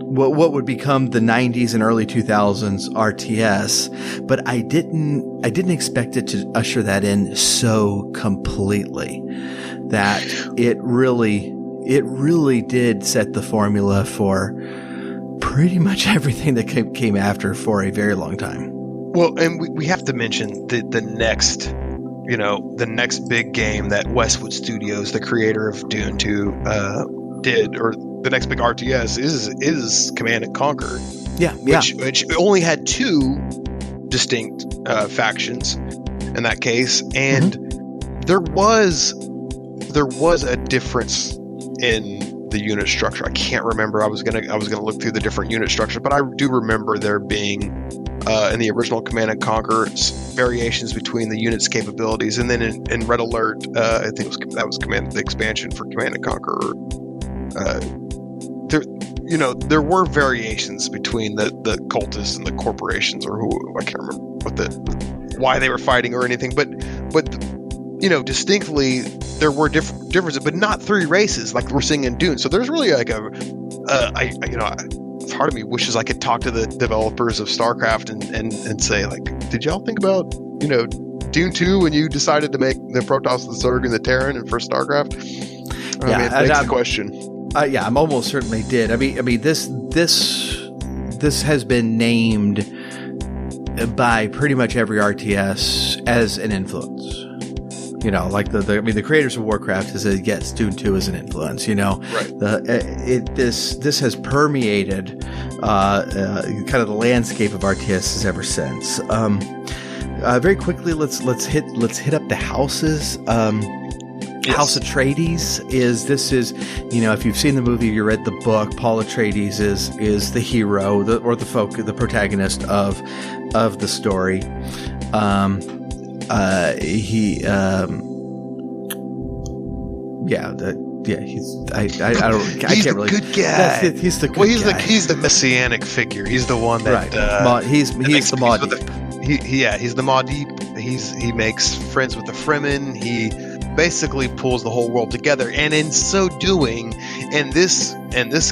what would become the 90s and early 2000s RTS, but I didn't expect it to usher that in so completely that it really did set the formula for pretty much everything that came after for a very long time. Well, and we have to mention the next big game that Westwood Studios, the creator of Dune II, did, or the next big RTS is Command and Conquer. Yeah. Which only had two distinct factions in that case, and there was a difference in the unit structure. I can't remember. I was gonna look through the different unit structure, but I do remember there being in the original Command and Conquer variations between the unit's capabilities, and then in Red Alert, I think that was the expansion for Command and Conquer. There were variations between the cultists and the corporations, or who, I can't remember why they were fighting or anything, but distinctly there were differences, but not three races like we're seeing in Dune. So there's really like part of me wishes I could talk to the developers of StarCraft and say, like, did y'all think about Dune 2 when you decided to make the Protoss, the Zerg, and the Terran and for StarCraft? It begs the question. I'm almost certainly did. I mean, this has been named by pretty much every RTS as an influence. Like the creators of Warcraft has said, yes, Dune 2 is an influence. Right. This has permeated kind of the landscape of RTSs ever since. Very quickly, let's hit up the houses. Yes. House Atreides is if you've seen the movie, you read the book, Paul Atreides is the hero, the protagonist of the story. He's the good guy. He's the good guy. He's the messianic figure. He's the one that right. He's the Maudie. He's the Maudie. He makes friends with the Fremen. He basically pulls the whole world together, and in so doing, in this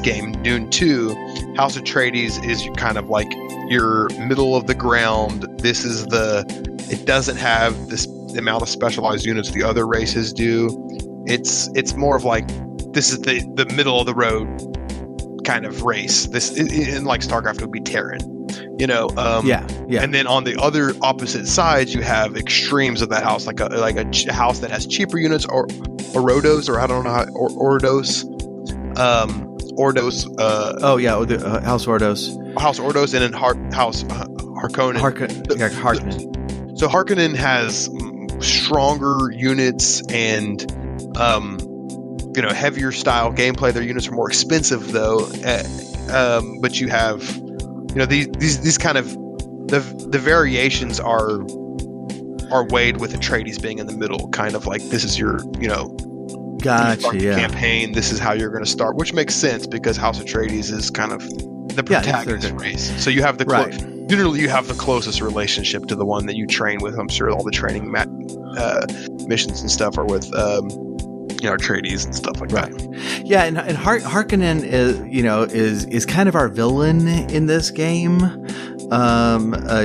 game, Dune 2, House Atreides is kind of like your middle of the ground. It doesn't have this amount of specialized units the other races do. It's more of like, this is the middle of the road kind of race. This in like StarCraft would be Terran. And then on the other opposite sides, you have extremes of that house, like a house that has cheaper units, or Ordos, or I don't know how, Ordos, House Ordos, and then House Harkonnen. Harkonnen. So Harkonnen has stronger units and heavier style gameplay. Their units are more expensive though, but you have these kind of the variations are weighed with Atreides being in the middle, kind of like, this is your campaign, this is how you're going to start, which makes sense because House Atreides is kind of the protagonist race. So you have generally you have the closest relationship to the one that you train with. I'm sure all the training missions and stuff are with Atreides and stuff like that. Yeah, and Harkonnen is kind of our villain in this game,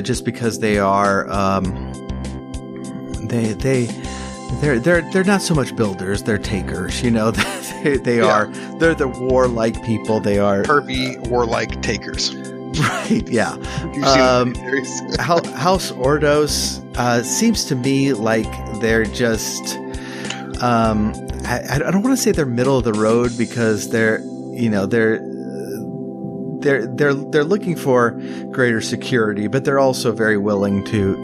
just because they are they're not so much builders, they're takers. they're the warlike people. They are pervy warlike takers. Right. Yeah. House Ordos seems to me like they're just. I don't want to say they're middle of the road, because they're looking for greater security, but they're also very willing to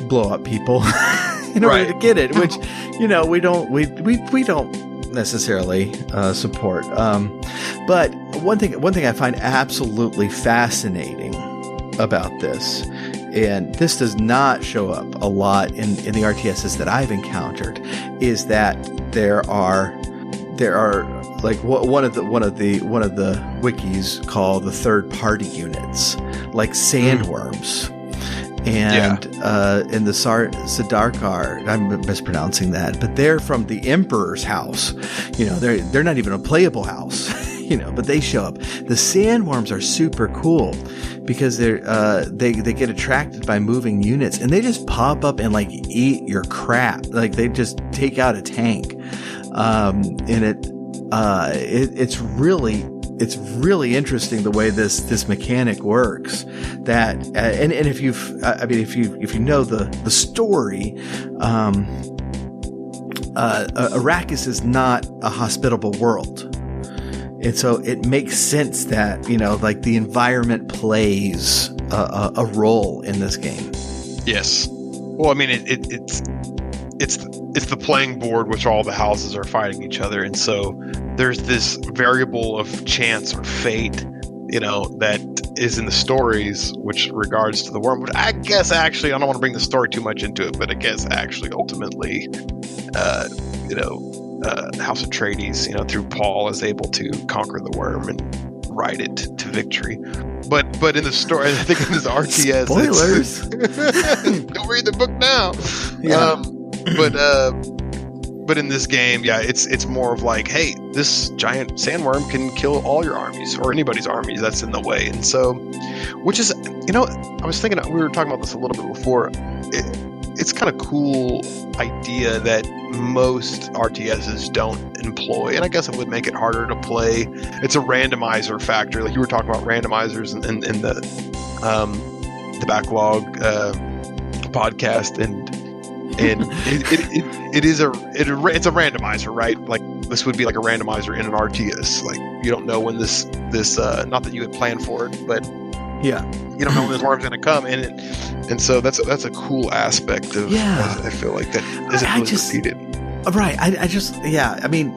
blow up people in order to get it, which we don't necessarily support. But one thing I find absolutely fascinating about this, and this does not show up a lot in the RTSs that I've encountered, is that there are like one of the wikis called the third party units, like sandworms. And in the Sardaukar, I'm mispronouncing that, but they're from the Emperor's house. They're not even a playable house, but they show up. The sandworms are super cool because they get attracted by moving units, and they just pop up and like eat your crap. Like they just take out a tank. And it's really interesting the way this mechanic works. That and if you know the story, Arrakis is not a hospitable world. And so it makes sense that, like the environment plays a role in this game. Yes. Well, I mean, it's the playing board which all the houses are fighting each other, and so there's this variable of chance or fate, that is in the stories which regards to the worm. But I guess actually, I don't want to bring the story too much into it, but I guess actually ultimately, House Atreides, through Paul, is able to conquer the worm and ride it to victory. But in the story, I think in this RTS, spoilers. Don't read the book now. Yeah. But in this game, yeah, it's more of like, hey, this giant sandworm can kill all your armies or anybody's armies that's in the way. And so, which is, I was thinking, we were talking about this a little bit before. It's kind of cool idea that most RTSs don't employ, and I guess it would make it harder to play. It's a randomizer factor, like you were talking about randomizers in the backlog podcast, and it's a randomizer, right? Like this would be like a randomizer in an RTS. Like you don't know when this not that you had planned for it, but yeah, you don't know when this worm's going to come, and so that's a cool aspect of. Yeah, I feel like that isn't really repeated. Right. I mean,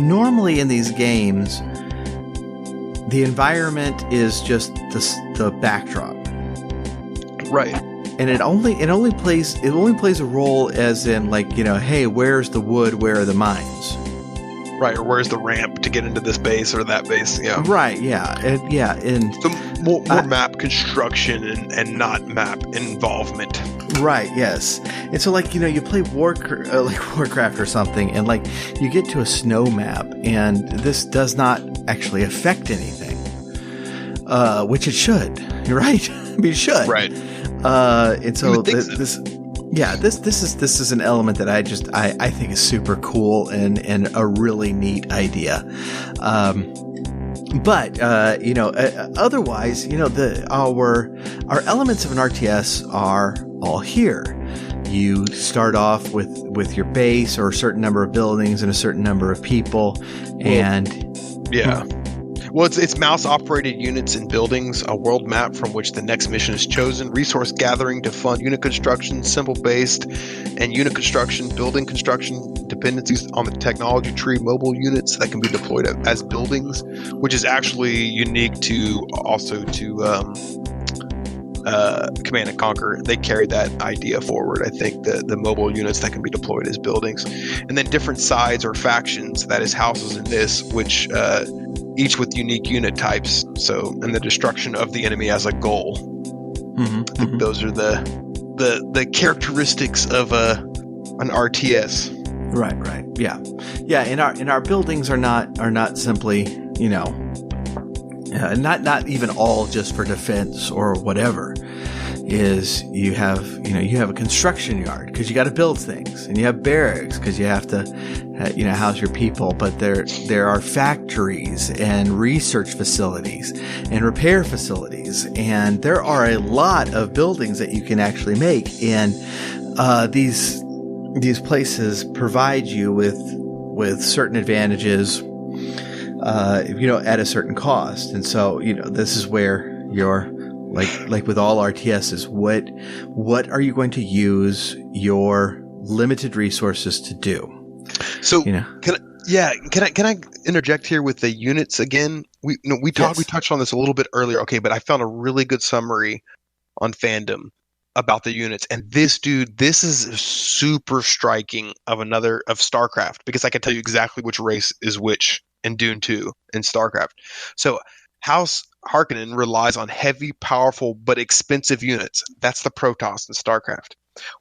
normally in these games, the environment is just the backdrop, right? And it only plays a role as in like, hey, where's the wood? Where are the mines? Right, or where's the ramp to get into this base or that base? Yeah. Right. Yeah. And so more map construction and not map involvement. Right. Yes. And so, like, you play Warcraft or something, and like you get to a snow map, and this does not actually affect anything, which it should. Right. I mean, it should. Right. And so this is an element that I think is super cool and a really neat idea. But otherwise, our elements of an RTS are all here. You start off with your base or a certain number of buildings and a certain number of people, and yeah. Well, it's mouse-operated units and buildings, a world map from which the next mission is chosen, resource gathering to fund unit construction, symbol-based, and unit construction, building construction, dependencies on the technology tree, mobile units that can be deployed as buildings, which is actually unique to Command and Conquer. They carried that idea forward. I think the mobile units that can be deployed as buildings, and then different sides or factions, that is houses in this, which each with unique unit types. So, and the destruction of the enemy as a goal. I think those are the characteristics of an RTS. Right. Yeah. And our buildings are not simply, not even all just for defense or whatever. Is you have a construction yard because you got to build things, and you have barracks because you have to house your people. But there are factories and research facilities and repair facilities, and there are a lot of buildings that you can actually make. And these places provide you with certain advantages, at a certain cost. And so this is where you're. Like with all RTSs, what are you going to use your limited resources to do? So can I interject here with the units again? We touched on this a little bit earlier. Okay, but I found a really good summary on Fandom about the units, and this is super striking of StarCraft, because I can tell you exactly which race is which in Dune II and StarCraft. So House Harkonnen relies on heavy, powerful, but expensive units. That's the Protoss in StarCraft.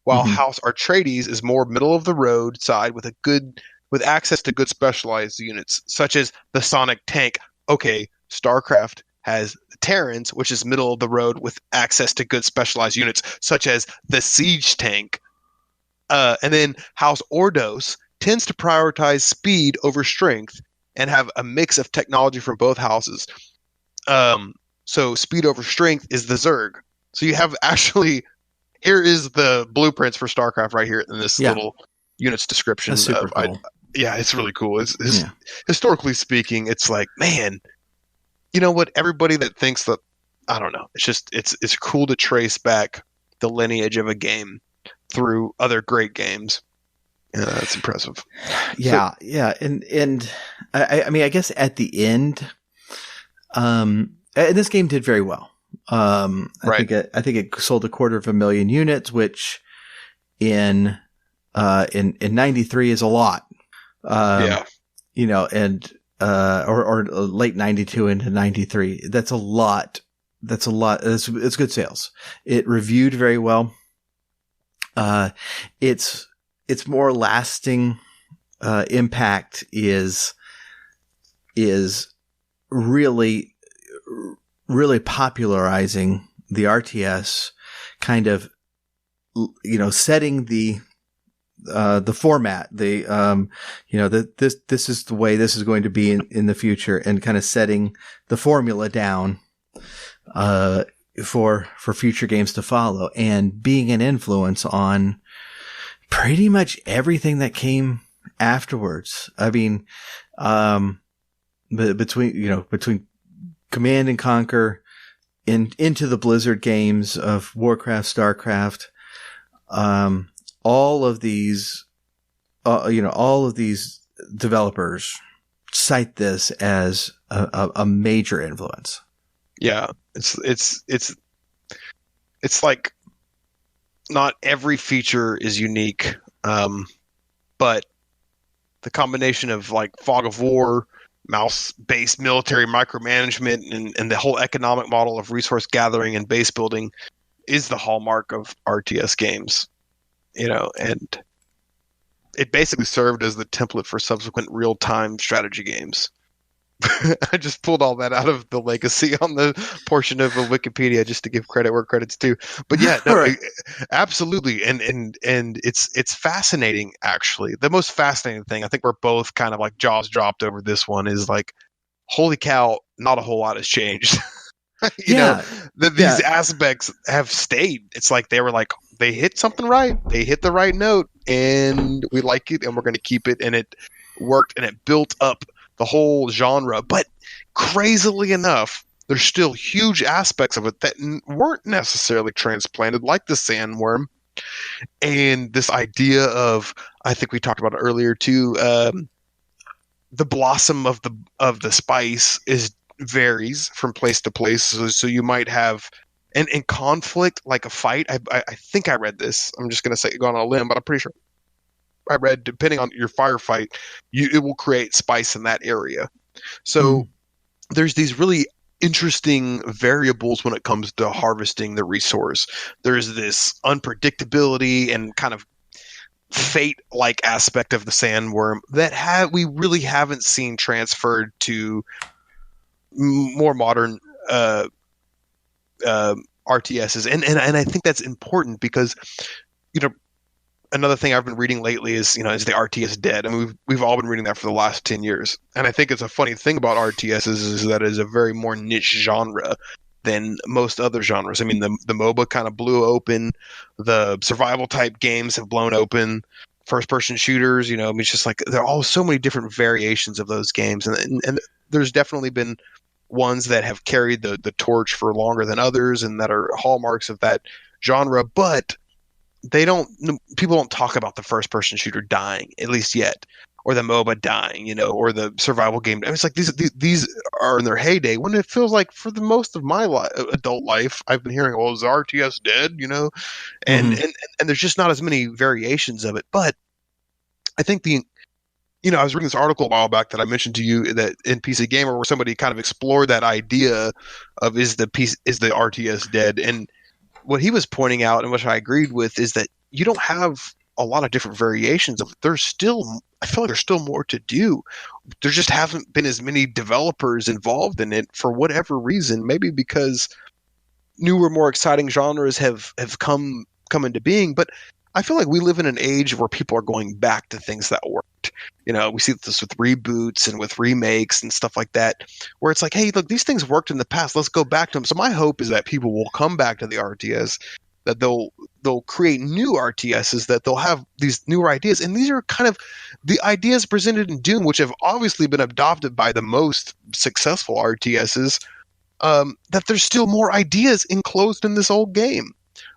While House Atreides is more middle of the road side with access to good specialized units, such as the Sonic Tank. Okay, StarCraft has the Terrans, which is middle of the road with access to good specialized units, such as the Siege Tank. And then House Ordos tends to prioritize speed over strength and have a mix of technology from both houses. So speed over strength is the Zerg. So you have actually, here is the blueprints for StarCraft right here in this little unit's description. That's super cool. Yeah, it's really cool. Yeah. Historically speaking, it's like, man, you know what? Everybody that thinks that, I don't know. It's just it's cool to trace back the lineage of a game through other great games. Yeah, that's impressive. Yeah, and I mean, I guess at the end, and this game did very well. I think it sold 250,000 units, which in 93 is a lot. Yeah. You know, and or late 92 into 93. That's a lot. It's good sales. It reviewed very well. Its more lasting impact is really popularizing the RTS, kind of, you know, setting the format, this is the way this is going to be in the future, and kind of setting the formula down for future games to follow, and being an influence on pretty much everything that came afterwards. I mean, between Command and Conquer into the Blizzard games of Warcraft, StarCraft, all of these developers cite this as a major influence. Yeah, it's like not every feature is unique, but the combination of like fog of war, mouse-based military micromanagement, and the whole economic model of resource gathering and base building is the hallmark of RTS games. You know, and it basically served as the template for subsequent real-time strategy games. I just pulled all that out of the legacy on the portion of Wikipedia just to give credit where credit's due. But yeah, no, Right. Absolutely, and it's fascinating. Actually, the most fascinating thing, I think we're both kind of like jaws dropped over this one, is like, holy cow, not a whole lot has changed. you know, these aspects have stayed. It's like they were like, they hit something right, they hit the right note, and we like it, and we're going to keep it, and it worked, and it built up the whole genre. But crazily enough, there's still huge aspects of it that weren't necessarily transplanted, like the sandworm, and this idea of, I think we talked about it earlier too, the blossom of the spice varies from place to place. So you might have in conflict, like a fight. I think I read this. I'm just going to say, go on a limb, but I'm pretty sure I read, depending on your firefight, it will create spice in that area. So there's these really interesting variables when it comes to harvesting the resource. There's this unpredictability and kind of fate-like aspect of the sandworm that we really haven't seen transferred to more modern RTSs, and I think that's important because, you know, another thing I've been reading lately is the RTS dead. I mean, we've all been reading that for the last 10 years. And I think it's a funny thing about RTSs is that it is a very more niche genre than most other genres. I mean, the MOBA kind of blew open. The survival type games have blown open. First person shooters, I mean, it's just like there are all so many different variations of those games. And there's definitely been ones that have carried the torch for longer than others and that are hallmarks of that genre. But people don't talk about the first person shooter dying, at least yet, or the MOBA dying, or the survival game. I mean, it's like these are in their heyday, when it feels like for the most of my adult life, I've been hearing, "Oh, is RTS dead?" And there's just not as many variations of it. But I think I was reading this article a while back that I mentioned to you that in PC Gamer, where somebody kind of explored that idea of is the RTS dead? And what he was pointing out, and which I agreed with, is that you don't have a lot of different variations of it. I feel like there's still more to do. There just haven't been as many developers involved in it for whatever reason. Maybe because newer, more exciting genres have come into being. But I feel like we live in an age where people are going back to things that worked. We see this with reboots and with remakes and stuff like that, where it's like, hey, look, these things worked in the past. Let's go back to them. So my hope is that people will come back to the RTS, that they'll they'll create new RTSs that they'll have these newer ideas, and these are kind of the ideas presented in Dune, which have obviously been adopted by the most successful RTSs. That there's still more ideas enclosed in this old game,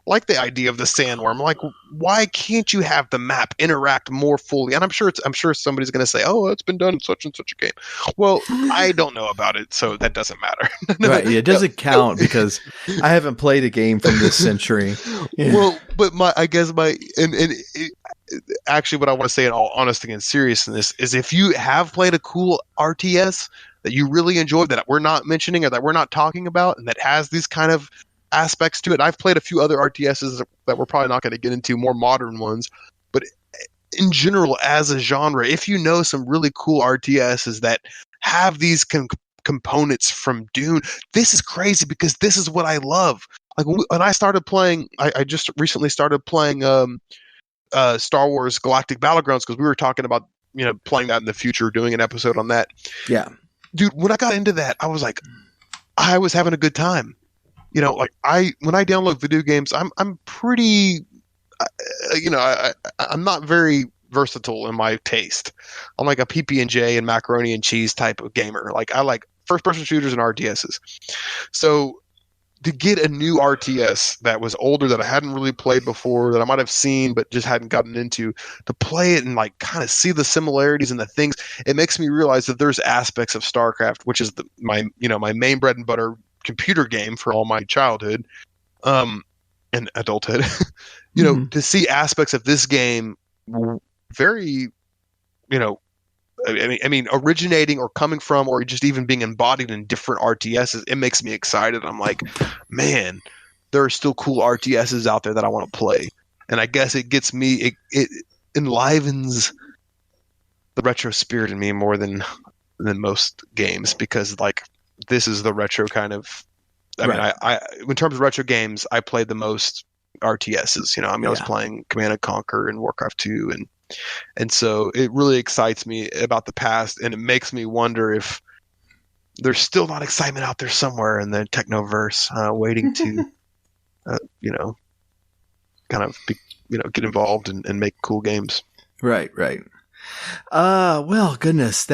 like the idea of the sandworm. Like, why can't you have the map interact more fully? And I'm sure somebody's going to say, "Oh, it's been done in such and such a game." Well, I don't know about it, so that doesn't matter. Right? It doesn't count because I haven't played a game from this century. Yeah. Well, but actually, what I want to say in all honesty and seriousness is, if you have played a cool RTS that you really enjoyed, that we're not mentioning or that we're not talking about, and that has these kind of aspects to it. I've played a few other RTSs that we're probably not going to get into, more modern ones, but in general, as a genre, if you know some really cool RTSs that have these components from Dune, this is crazy, because this is what I love. Like, when I started playing, I just recently started playing Star Wars Galactic Battlegrounds, because we were talking about playing that in the future, doing an episode on that. Yeah. Dude, when I got into that, I was like, I was having a good time. When I download video games, I'm pretty, I'm not very versatile in my taste. I'm like a PB&J and macaroni and cheese type of gamer. Like, I like first-person shooters and RTSs. So to get a new RTS that was older, that I hadn't really played before, that I might have seen but just hadn't gotten into, to play it and like kind of see the similarities and the things, it makes me realize that there's aspects of StarCraft, which is my main bread and butter computer game for all my childhood and adulthood. To see aspects of this game very, I mean, originating or coming from, or just even being embodied in different RTSs, it makes me excited. I'm like, man, there are still cool RTSs out there that I want to play. And I guess it gets me, it enlivens the retro spirit in me more than most games, because like, this is the retro kind of, I mean, I in terms of retro games, I played the most RTSs, I was playing Command and Conquer and Warcraft 2, and so it really excites me about the past, and it makes me wonder if there's still not excitement out there somewhere in the technoverse, waiting to, kind of get involved and make cool games. Right. Well, goodness,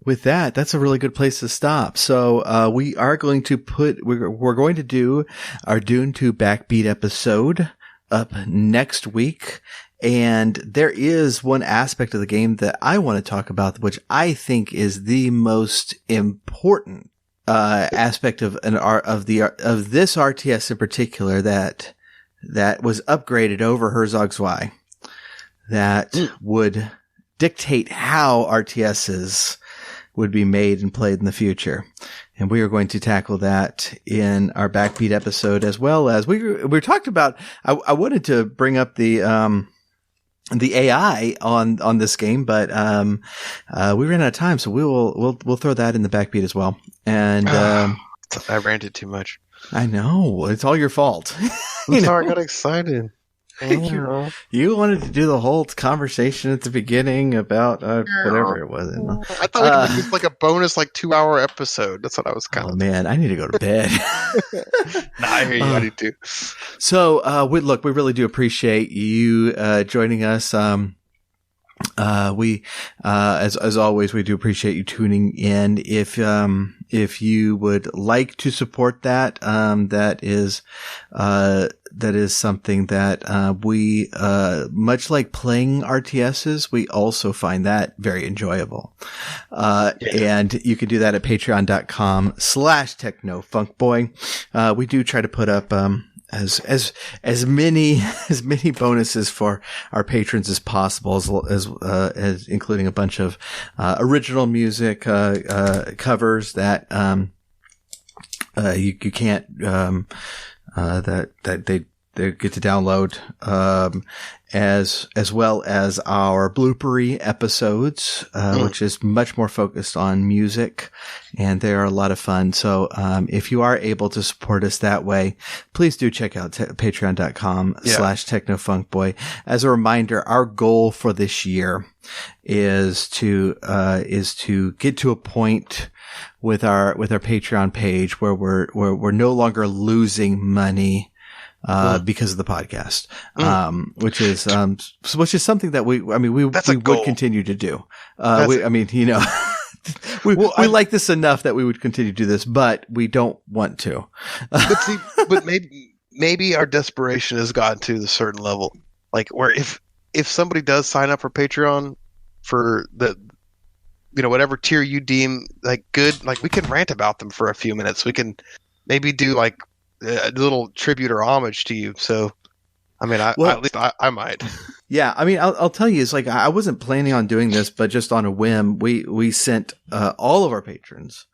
with that's a really good place to stop. So, we are going to we're going to do our Dune 2 Backbeat episode up next week. And there is one aspect of the game that I want to talk about, which I think is the most important, aspect of this RTS in particular, that was upgraded over Herzog Zwei, that would dictate how RTSs would be made and played in the future. And we are going to tackle that in our Backbeat episode, as well as we talked about, I wanted to bring up the AI on this game, but we ran out of time, so we'll throw that in the Backbeat as well. And I ranted too much. I know, it's all your fault. I'm sorry, I got excited. You wanted to do the whole conversation at the begining about whatever it was. I thought it was like a bonus, 2-hour episode. That's what I was kind of. Oh man, I need to go to bed. Nah, I hear you. I need to. So, we really do appreciate you joining us. We, as always, we do appreciate you tuning in. If you would like to support that, that is something that, we, much like playing RTSs, we also find that very enjoyable. And you can do that at patreon.com/technofunkboy. We do try to put up, as many bonuses for our patrons as possible, as including a bunch of original music covers that you can't that they get to download, as well as our bloopery episodes, which is much more focused on music, and they are a lot of fun. So, if you are able to support us that way, please do check out patreon.com/technofunkboy. As a reminder, our goal for this year is to get to a point with our Patreon page where we're no longer losing money because of the podcast, which is something that we would continue to do. We like this enough that we would continue to do this, but we don't want to. but maybe our desperation has gotten to a certain level, like where if somebody does sign up for Patreon for the, whatever tier you deem like good, like we can rant about them for a few minutes. We can maybe do like a little tribute or homage to you. So, I mean, at least I might. Yeah, I mean, I'll tell you, it's like I wasn't planning on doing this, but just on a whim, we sent all of our patrons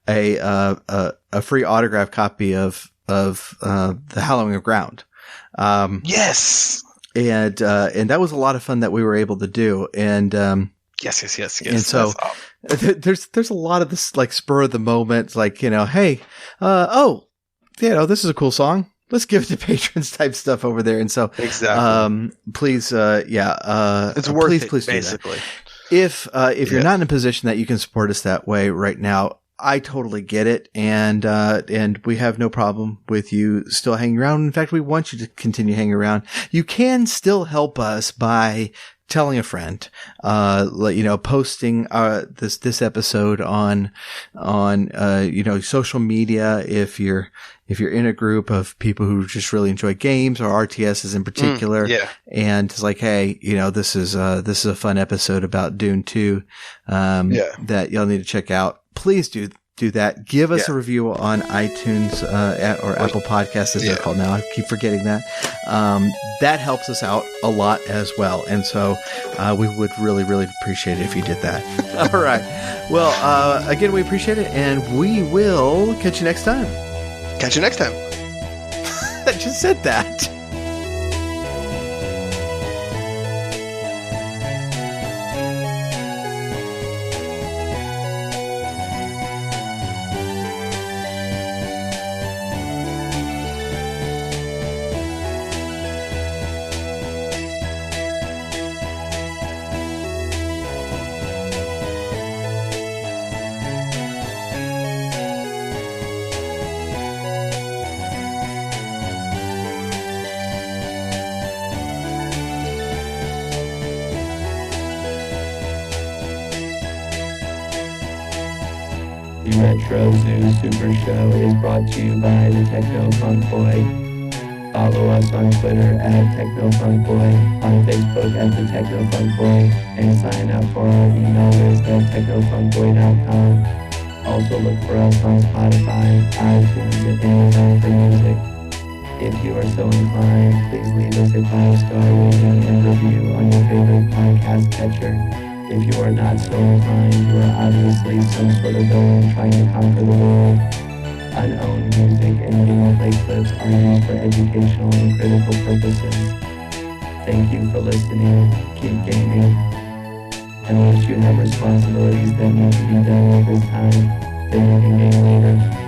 a free autograph copy of the Hallowing of Ground. Yes, and that was a lot of fun that we were able to do. And yes. And so there's a lot of this like spur of the moment, like hey, this is a cool song. Let's give it to patrons type stuff over there. And so, exactly. Please, it's worth it, please basically. If you're not in a position that you can support us that way right now, I totally get it. And we have no problem with you still hanging around. In fact, we want you to continue hanging around. You can still help us by telling a friend, posting, this episode on social media. If you're in a group of people who just really enjoy games or RTSs in particular, and it's like, hey, this is a fun episode about Dune II, that y'all need to check out. Please do that. Give us a review on iTunes, or Apple Podcasts as they're called now. I keep forgetting that. That helps us out a lot as well. And so, we would really, really appreciate it if you did that. All right. Well, again, we appreciate it, and we will catch you next time. Catch you next time. I just said that. The Retro Zoo Super Show is brought to you by the Techno Funk Boy. Follow us on Twitter at Techno Funk Boy, on Facebook at the Techno Funk Boy, and sign up for our email list at technofunkboy.com. Also look for us on Spotify, iTunes, and Amazon for music. If you are so inclined, please leave us a 5-star rating and review on your favorite podcast catcher. If you are not so inclined, you are obviously some sort of villain trying to conquer the world. Unowned music and gameplay clips are used for educational and critical purposes. Thank you for listening. Keep gaming. And once you have responsibilities that need to be done at this time, then you can game later.